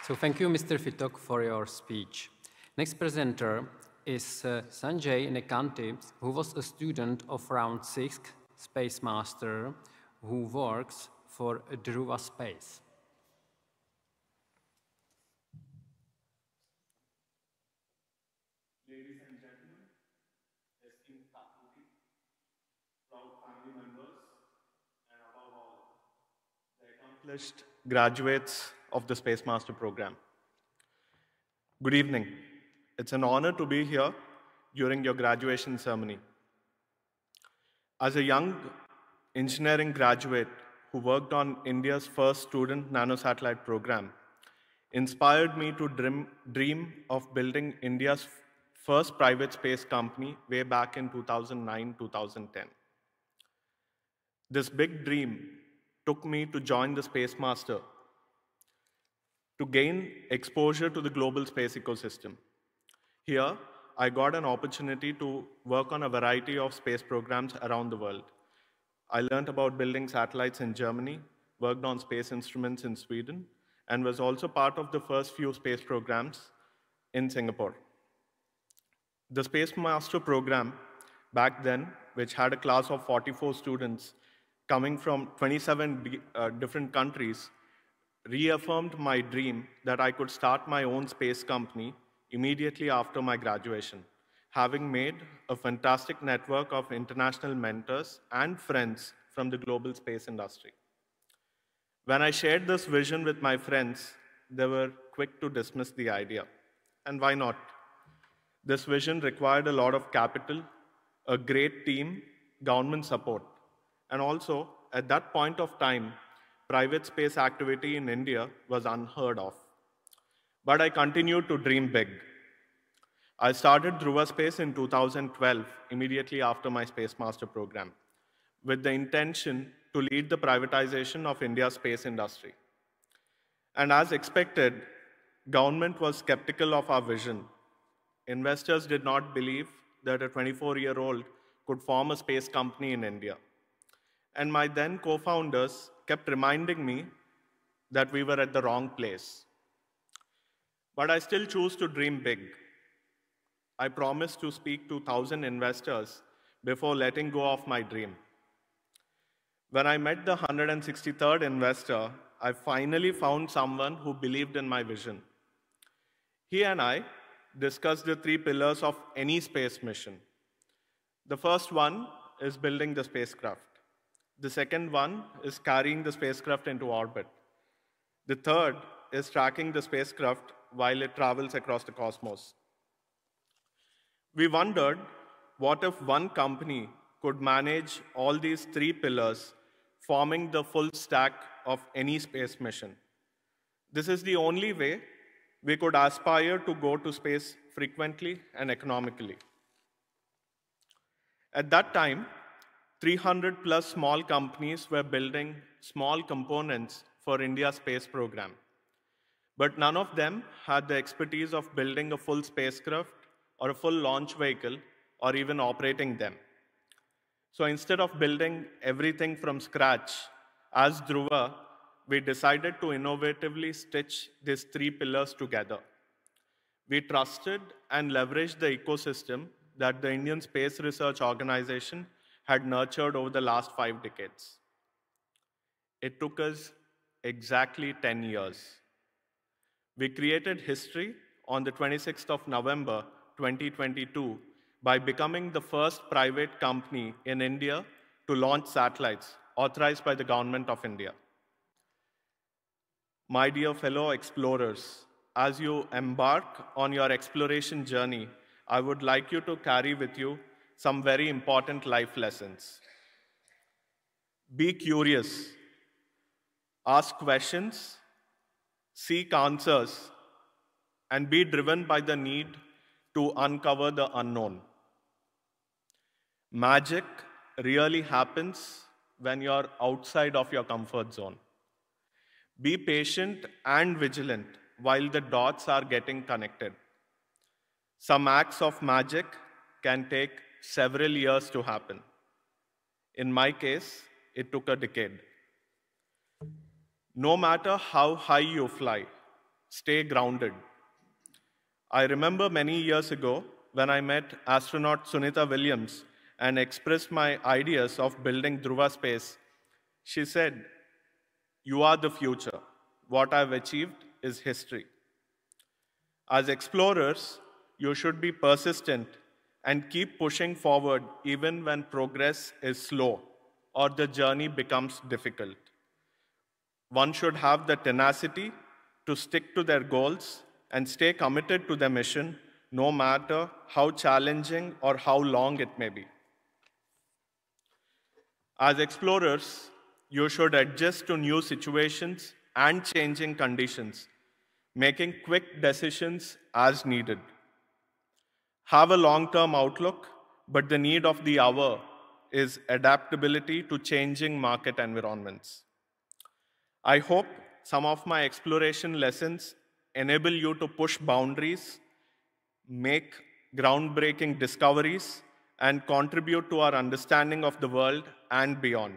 So thank you, Mr. Fitok, for your speech. Next presenter is Sanjay Nekanti, who was a student of round 6, SpaceMaster, who works for Dhruva Space. Ladies and gentlemen, esteemed faculty, proud family members, and above all, the accomplished graduates of the SpaceMaster program. Good evening. It's an honor to be here during your graduation ceremony. As a young engineering graduate who worked on India's first student nanosatellite program, inspired me to dream of building India's first private space company way back in 2009-2010. This big dream took me to join the SpaceMaster to gain exposure to the global space ecosystem. Here, I got an opportunity to work on a variety of space programs around the world. I learned about building satellites in Germany, worked on space instruments in Sweden, and was also part of the first few space programs in Singapore. The SpaceMaster program back then, which had a class of 44 students coming from 27 different countries, reaffirmed my dream that I could start my own space company immediately after my graduation, having made a fantastic network of international mentors and friends from the global space industry. When I shared this vision with my friends, they were quick to dismiss the idea. And why not? This vision required a lot of capital, a great team, government support, and also, at that point of time, private space activity in India was unheard of. But I continued to dream big. I started Dhruva Space in 2012, immediately after my SpaceMaster program, with the intention to lead the privatization of India's space industry. And as expected, government was skeptical of our vision. Investors did not believe that a 24-year-old could form a space company in India. And my then co-founders kept reminding me that we were at the wrong place. But I still choose to dream big. I promised to speak to 1,000 investors before letting go of my dream. When I met the 163rd investor, I finally found someone who believed in my vision. He and I discussed the 3 pillars of any space mission. The first one is building the spacecraft. The second one is carrying the spacecraft into orbit. The third is tracking the spacecraft while it travels across the cosmos. We wondered, what if one company could manage all these 3 pillars, forming the full stack of any space mission? This is the only way we could aspire to go to space frequently and economically. At that time, 300 plus small companies were building small components for India's space program. But none of them had the expertise of building a full spacecraft or a full launch vehicle or even operating them. So instead of building everything from scratch, as Dhruva, we decided to innovatively stitch these 3 pillars together. We trusted and leveraged the ecosystem that the Indian Space Research Organization had nurtured over the last 5 decades. It took us exactly 10 years. We created history on the 26th of November, 2022, by becoming the first private company in India to launch satellites authorized by the Government of India. My dear fellow explorers, as you embark on your exploration journey, I would like you to carry with you some very important life lessons. Be curious, ask questions, seek answers, and be driven by the need to uncover the unknown. Magic really happens when you're outside of your comfort zone. Be patient and vigilant while the dots are getting connected. Some acts of magic can take several years to happen. In my case, it took a decade. No matter how high you fly, stay grounded. I remember many years ago when I met astronaut Sunita Williams and expressed my ideas of building Dhruva Space. She said, "You are the future. What I've achieved is history." As explorers, you should be persistent and keep pushing forward even when progress is slow or the journey becomes difficult. One should have the tenacity to stick to their goals and stay committed to their mission no matter how challenging or how long it may be. As explorers, you should adjust to new situations and changing conditions, making quick decisions as needed. Have a long-term outlook, but the need of the hour is adaptability to changing market environments. I hope some of my exploration lessons enable you to push boundaries, make groundbreaking discoveries, and contribute to our understanding of the world and beyond.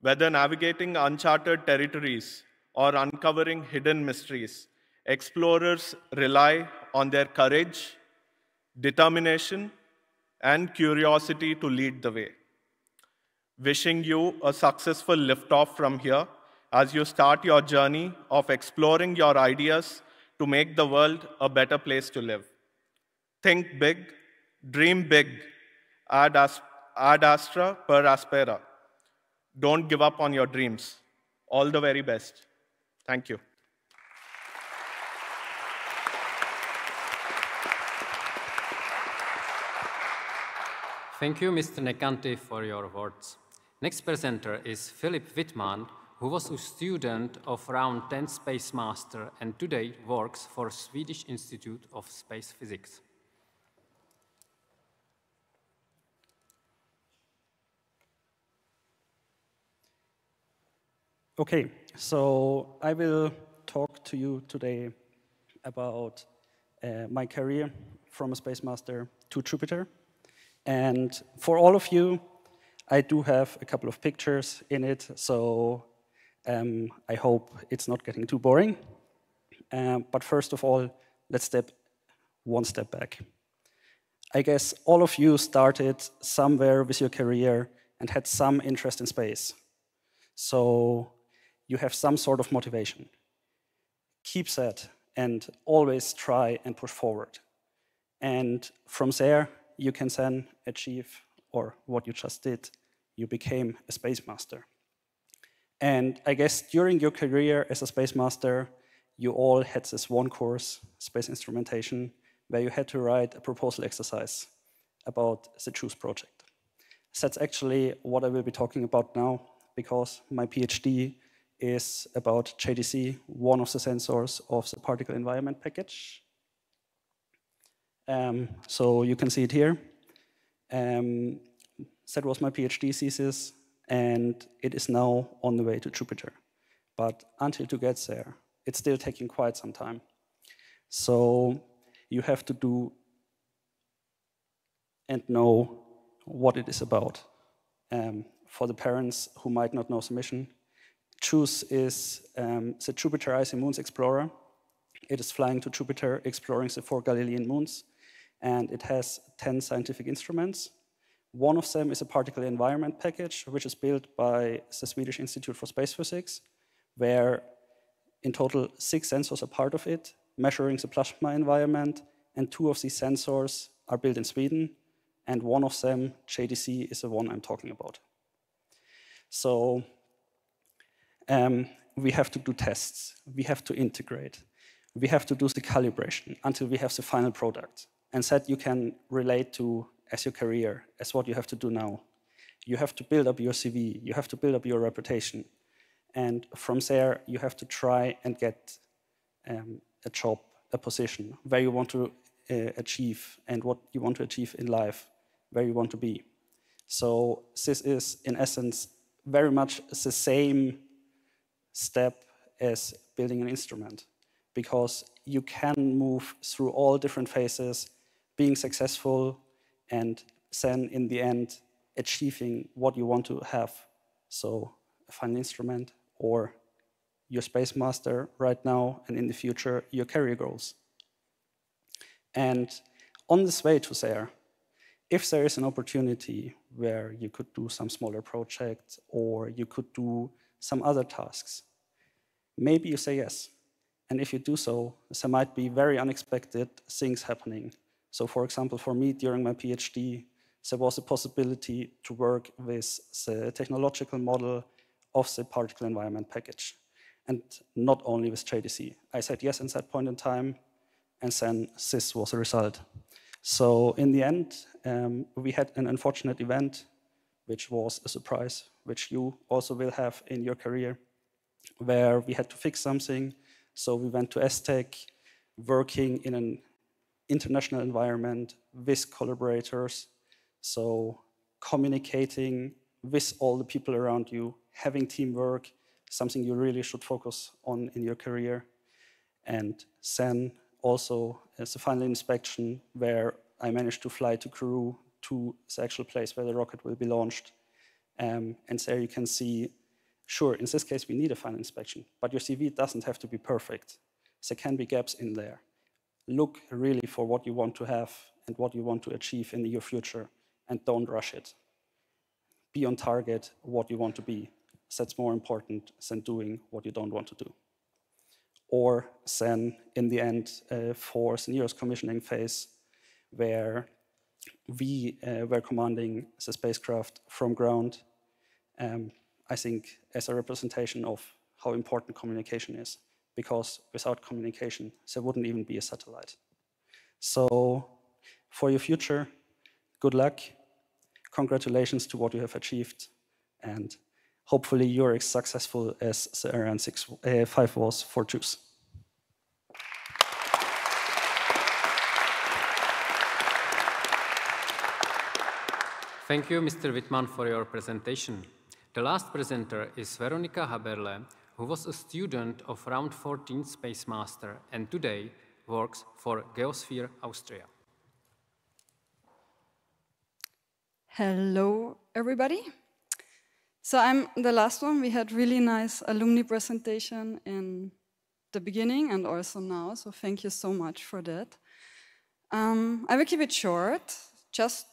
Whether navigating uncharted territories or uncovering hidden mysteries, explorers rely on their courage, determination, and curiosity to lead the way. Wishing you a successful liftoff from here as you start your journey of exploring your ideas to make the world a better place to live. Think big, dream big, ad astra per aspera. Don't give up on your dreams. All the very best. Thank you. Thank you, Mr. Nekanti, for your words. Next presenter is Philip Wittmann, who was a student of round 10 SpaceMaster and today works for Swedish Institute of Space Physics. Okay, so I will talk to you today about my career from a SpaceMaster to Jupiter. And for all of you, I do have a couple of pictures in it, so I hope it's not getting too boring. But first of all, let's step one step back. I guess all of you started somewhere with your career and had some interest in space. So you have some sort of motivation. Keep that and always try and push forward. And from there, you can then achieve, or what you just did, you became a SpaceMaster. And I guess during your career as a SpaceMaster, you all had this one course, space instrumentation, where you had to write a proposal exercise about the JUICE project. So that's actually what I will be talking about now, because my PhD is about JDC, one of the sensors of the particle environment package. So you can see it here. That was my PhD thesis, and it is now on the way to Jupiter. But until to get there, it's still taking quite some time. So you have to do and know what it is about. For the parents who might not know the mission, JUICE is the Jupiter Icy Moons Explorer. It is flying to Jupiter, exploring the 4 Galilean moons, and it has 10 scientific instruments. One of them is a particle environment package, which is built by the Swedish Institute for Space Physics, where in total 6 sensors are part of it, measuring the plasma environment, and 2 of these sensors are built in Sweden, and one of them, JDC, is the one I'm talking about. So we have to do tests, we have to integrate, we have to do the calibration until we have the final product. And that you can relate to as your career, as what you have to do now. You have to build up your CV, you have to build up your reputation. And from there, you have to try and get a job, a position, where you want to achieve and what you want to achieve in life, where you want to be. So this is, in essence, very much the same step as building an instrument, because you can move through all different phases, being successful, and then in the end, achieving what you want to have. So a final instrument, or your SpaceMaster right now, and in the future, your career goals. And on this way to there, if there is an opportunity where you could do some smaller projects, or you could do some other tasks, maybe you say yes. And if you do so, there might be very unexpected things happening. So for example, for me, during my PhD, there was a possibility to work with the technological model of the particle environment package, and not only with JDC. I said yes at that point in time, and then this was the result. So in the end, we had an unfortunate event, which was a surprise, which you also will have in your career, where we had to fix something. So we went to STech, working in an international environment with collaborators, so communicating with all the people around you, having teamwork, something you really should focus on in your career. And then also as a final inspection, where I managed to fly to Kourou, to the actual place where the rocket will be launched. And there you can see, sure, in this case we need a final inspection, but your CV doesn't have to be perfect. There can be gaps in there. Look really for what you want to have and what you want to achieve in your future, and don't rush it. Be on target what you want to be. That's more important than doing what you don't want to do. Or then, in the end, for the nearest commissioning phase, where we were commanding the spacecraft from ground, I think as a representation of how important communication is, because without communication, there wouldn't even be a satellite. So for your future, good luck. Congratulations to what you have achieved, and hopefully you're as successful as the Ariane 5 was for JUICE. Thank you, Mr. Wittmann, for your presentation. The last presenter is Veronika Haberle, who was a student of round 14 SpaceMaster and today works for Geosphere Austria. Hello, everybody. So I'm the last one. We had really nice alumni presentation in the beginning and also now, so thank you so much for that. I will keep it short, just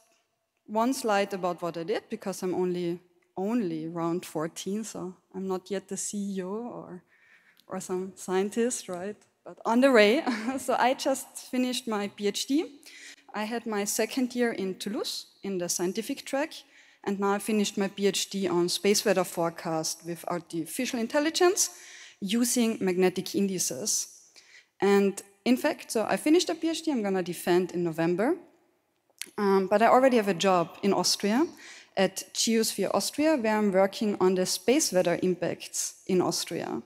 one slide about what I did, because I'm only round 14, so I'm not yet the CEO or some scientist, right? But on the way. So I just finished my PhD. I had my second year in Toulouse in the scientific track, and now I finished my PhD on space weather forecast with artificial intelligence using magnetic indices. And in fact, so I finished a PhD, I'm gonna defend in November, but I already have a job in Austria at Geosphere Austria, where I'm working on the space weather impacts in Austria.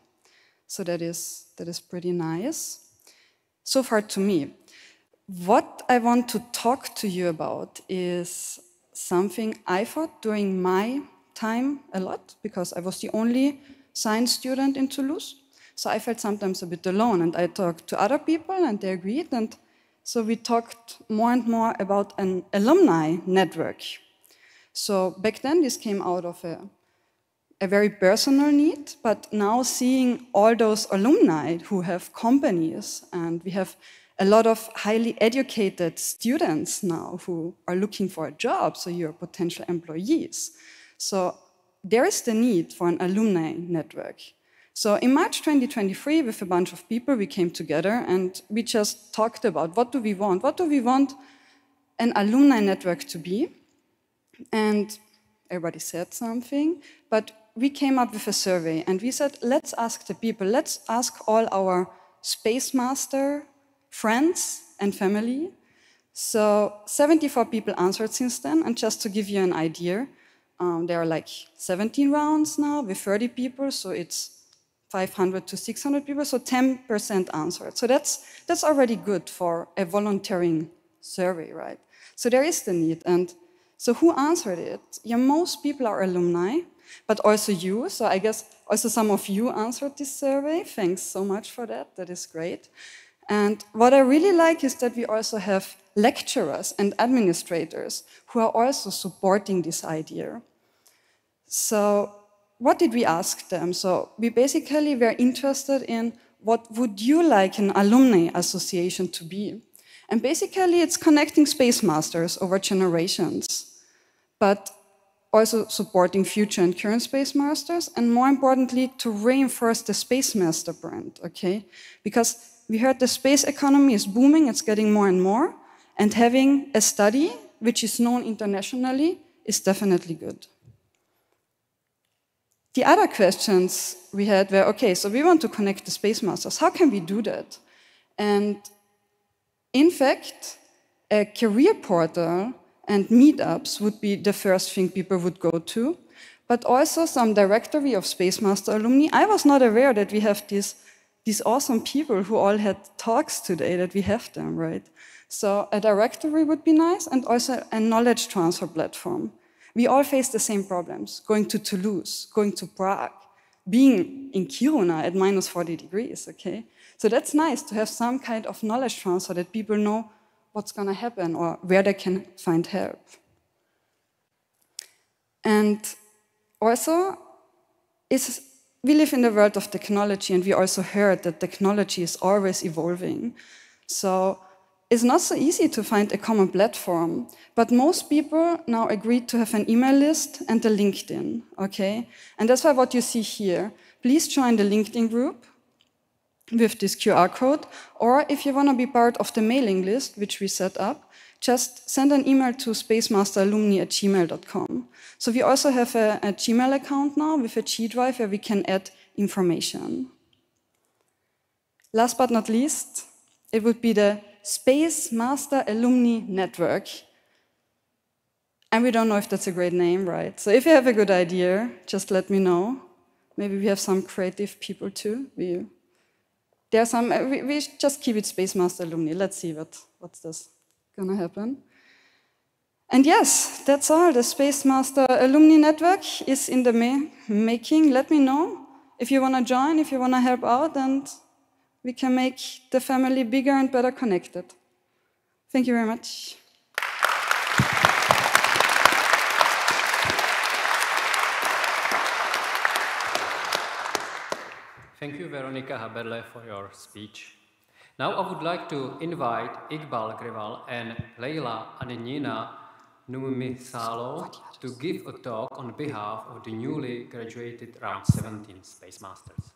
So that is pretty nice. So far to me. What I want to talk to you about is something I thought during my time a lot, because I was the only science student in Toulouse. So I felt sometimes a bit alone, and I talked to other people and they agreed. And so we talked more and more about an alumni network. So back then this came out of a very personal need, but now seeing all those alumni who have companies, and we have a lot of highly educated students now who are looking for a job, so you're potential employees. So there is the need for an alumni network. So in March 2023, with a bunch of people, we came together and we just talked about what do we want? What do we want an alumni network to be? And everybody said something, but we came up with a survey and we said, let's ask the people, let's ask all our SpaceMaster friends and family. So 74 people answered since then, and just to give you an idea, there are like 17 rounds now with 30 people, so it's 500 to 600 people, so 10% answered. So that's already good for a volunteering survey, right? So there is the need, and so who answered it? Yeah, most people are alumni, but also you, so I guess also some of you answered this survey. Thanks so much for that, that is great. And what I really like is that we also have lecturers and administrators who are also supporting this idea. So what did we ask them? So we basically were interested in what would you like an alumni association to be? And basically it's connecting SpaceMasters over generations, but also supporting future and current SpaceMasters, and more importantly, to reinforce the SpaceMaster brand, okay? Because we heard the space economy is booming, it's getting more and more, and having a study which is known internationally is definitely good. The other questions we had were, okay, so we want to connect the SpaceMasters. How can we do that? And In fact, a career portal and meetups would be the first thing people would go to, but also some directory of SpaceMaster alumni. I was not aware that we have these awesome people who all had talks today, that we have them, right? So a directory would be nice, and also a knowledge transfer platform. We all face the same problems, going to Toulouse, going to Prague, being in Kiruna at minus 40 degrees, okay? So that's nice to have some kind of knowledge transfer that people know what's going to happen or where they can find help. And also, we live in the world of technology, and we also heard that technology is always evolving. So it's not so easy to find a common platform, but most people now agreed to have an email list and a LinkedIn, okay? And that's why what you see here. Please join the LinkedIn group with this QR code, or if you want to be part of the mailing list, which we set up, just send an email to spacemasteralumni@gmail.com. So we also have a Gmail account now with a G drive where we can add information. Last but not least, it would be the SpaceMaster Alumni Network. And we don't know if that's a great name, right? So if you have a good idea, just let me know. Maybe we have some creative people too. We just keep it SpaceMaster Alumni. Let's see what's this gonna happen. And yes, that's all. The SpaceMaster Alumni Network is in the making. Let me know if you wanna join, if you wanna help out, and we can make the family bigger and better connected. Thank you very much. Thank you, Veronika Haberle, for your speech. Now I would like to invite Iqbal Grival and Leila Adenina Numisalo to give a talk on behalf of the newly graduated round 17 SpaceMasters.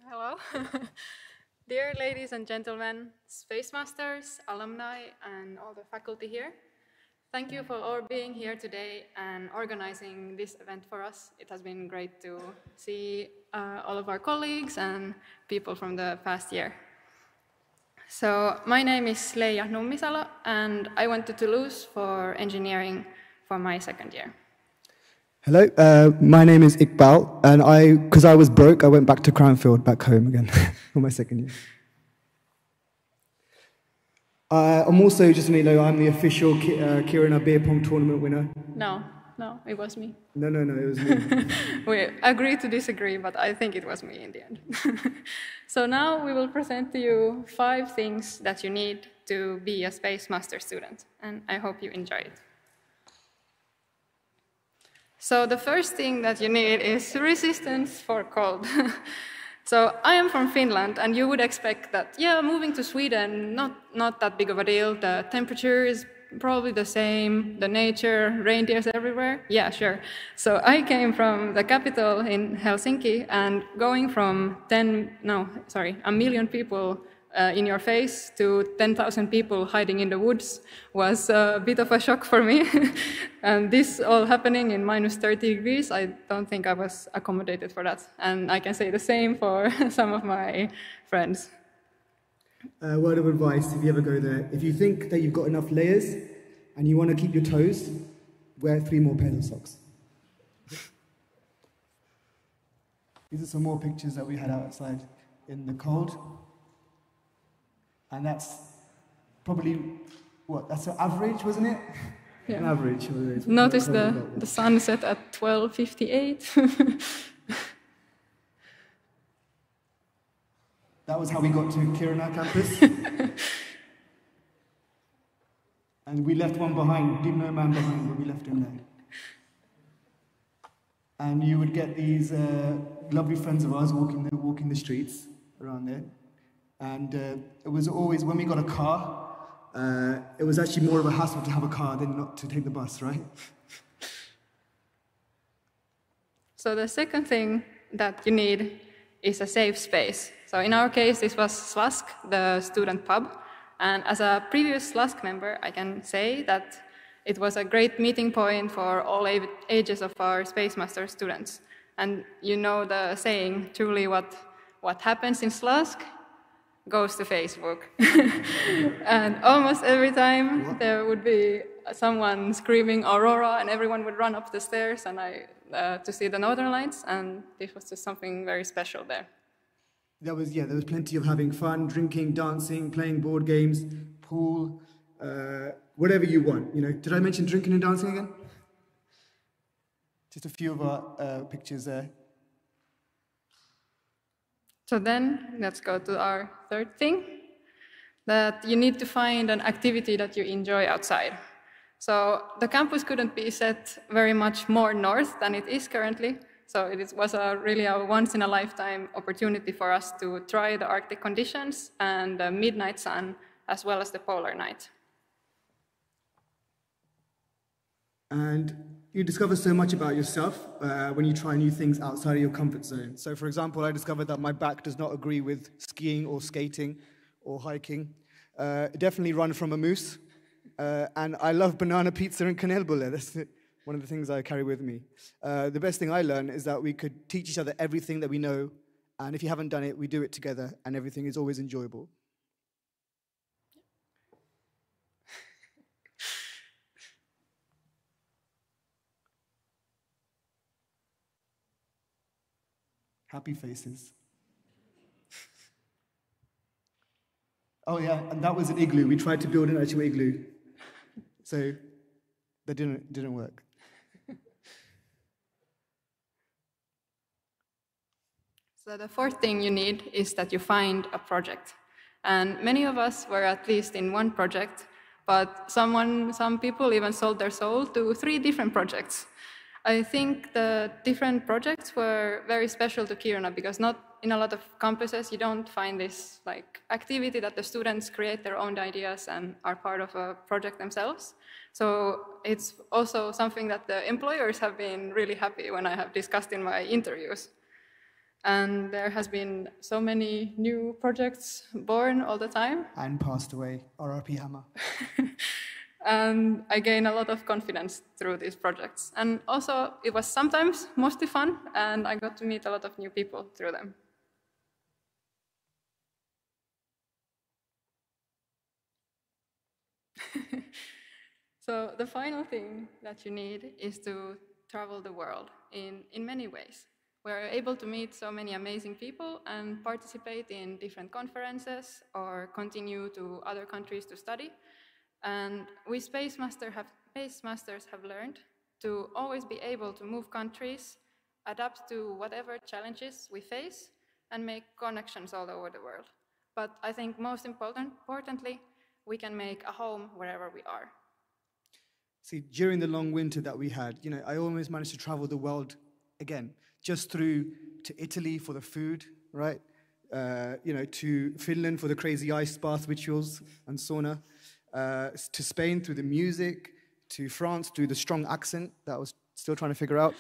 Hello. Dear ladies and gentlemen, SpaceMasters, alumni, and all the faculty here, thank you for all being here today and organizing this event for us. It has been great to see all of our colleagues and people from the past year. So my name is Leija Nummisalo, and I went to Toulouse for engineering for my second year. Hello, my name is Iqbal, and because I was broke, I went back to Cranfield, back home again, for my second year. I'm also, just to let you know, I'm the official Kiruna beer pong tournament winner. No, it was me. No, it was me. We agree to disagree, but I think it was me in the end. So now we will present to you 5 things that you need to be a SpaceMaster student, and I hope you enjoy it. So the first thing that you need is resistance for cold. So I am from Finland, and you would expect that, yeah, moving to Sweden, not that big of a deal. The temperature is probably the same, the nature, reindeers everywhere. Yeah, sure. So I came from the capital in Helsinki, and going from a million people in your face to 10,000 people hiding in the woods was a bit of a shock for me. And this all happening in minus 30 degrees, I don't think I was accommodated for that. And I can say the same for some of my friends. Word of advice, if you ever go there, if you think that you've got enough layers and you want to keep your toes, wear 3 more pairs of socks. These are some more pictures that we had outside in the cold. And that's probably, that's an average, wasn't it? Yeah. An average. Notice the sunset at 12:58. That was how we got to Kiruna campus. And we left one behind, leave no man behind, but we left him there. And you would get these lovely friends of ours walking the streets around there. And it was always, when we got a car, it was actually more of a hassle to have a car than not to take the bus, right? So the second thing that you need is a safe space. So in our case, this was Slask, the student pub. And as a previous Slask member, I can say that it was a great meeting point for all ages of our SpaceMaster students. And you know the saying, truly what happens in Slask goes to Facebook. And almost every time there would be someone screaming Aurora, and everyone would run up the stairs and to see the Northern Lights, and this was just something very special there. There was plenty of having fun, drinking, dancing, playing board games, pool, whatever you want. You know, did I mention drinking and dancing again? Just a few of our pictures there. So then, let's go to our third thing, that you need to find an activity that you enjoy outside. So the campus couldn't be set very much more north than it is currently. So it was really a once-in-a-lifetime opportunity for us to try the Arctic conditions and the midnight sun, as well as the polar night. And you discover so much about yourself when you try new things outside of your comfort zone. So, for example, I discovered that my back does not agree with skiing or skating or hiking. Definitely run from a moose. And I love banana pizza and kanelbulle. That's one of the things I carry with me. The best thing I learned is that we could teach each other everything that we know, and if you haven't done it, we do it together, and everything is always enjoyable. Happy faces. Oh yeah, and that was an igloo. We tried to build an actual igloo. So that didn't work. So the fourth thing you need is that you find a project. And many of us were at least in one project, but some people even sold their soul to 3 different projects. I think the different projects were very special to Kiruna because not in a lot of campuses you don't find this activity that the students create their own ideas and are part of a project themselves. So it's also something that the employers have been really happy when I have discussed in my interviews. And there has been so many new projects born all the time. And passed away, RRP Hammer. And I gain a lot of confidence through these projects. And also, it was sometimes mostly fun, and I got to meet a lot of new people through them. So the final thing that you need is to travel the world in many ways. We're able to meet so many amazing people and participate in different conferences or continue to other countries to study. And we SpaceMasters have learned to always be able to move countries, adapt to whatever challenges we face, and make connections all over the world. But I think most importantly, we can make a home wherever we are. See, during the long winter that we had, I almost managed to travel the world again, just through to Italy for the food, right? To Finland for the crazy ice bath rituals and sauna, to Spain through the music, to France through the strong accent that I was still trying to figure out,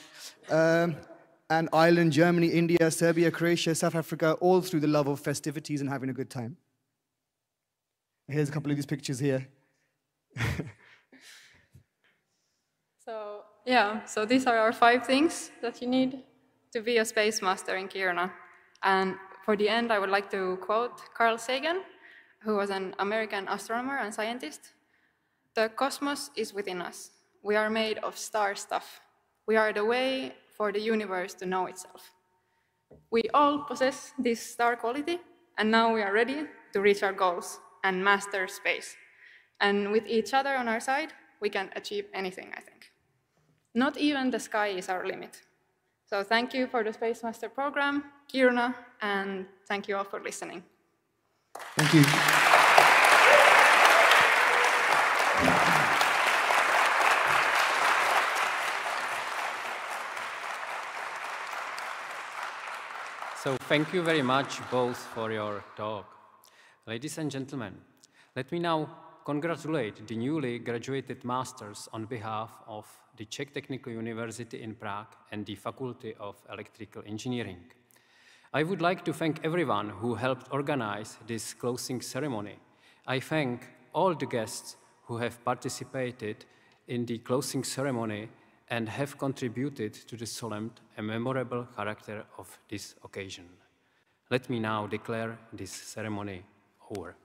and Ireland, Germany, India, Serbia, Croatia, South Africa, all through the love of festivities and having a good time. Here's a couple of these pictures here. So these are our 5 things that you need to be a SpaceMaster in Kiruna. And for the end, I would like to quote Carl Sagan, who was an American astronomer and scientist. "The cosmos is within us. We are made of star stuff. We are the way for the universe to know itself. We all possess this star quality, and now we are ready to reach our goals and master space. And with each other on our side, we can achieve anything, I think. Not even the sky is our limit." So thank you for the SpaceMaster program, Kiruna, and thank you all for listening. Thank you. So thank you very much both for your talk. Ladies and gentlemen, let me now congratulate the newly graduated masters on behalf of the Czech Technical University in Prague and the Faculty of Electrical Engineering. I would like to thank everyone who helped organize this closing ceremony. I thank all the guests who have participated in the closing ceremony and have contributed to the solemn and memorable character of this occasion. Let me now declare this ceremony over.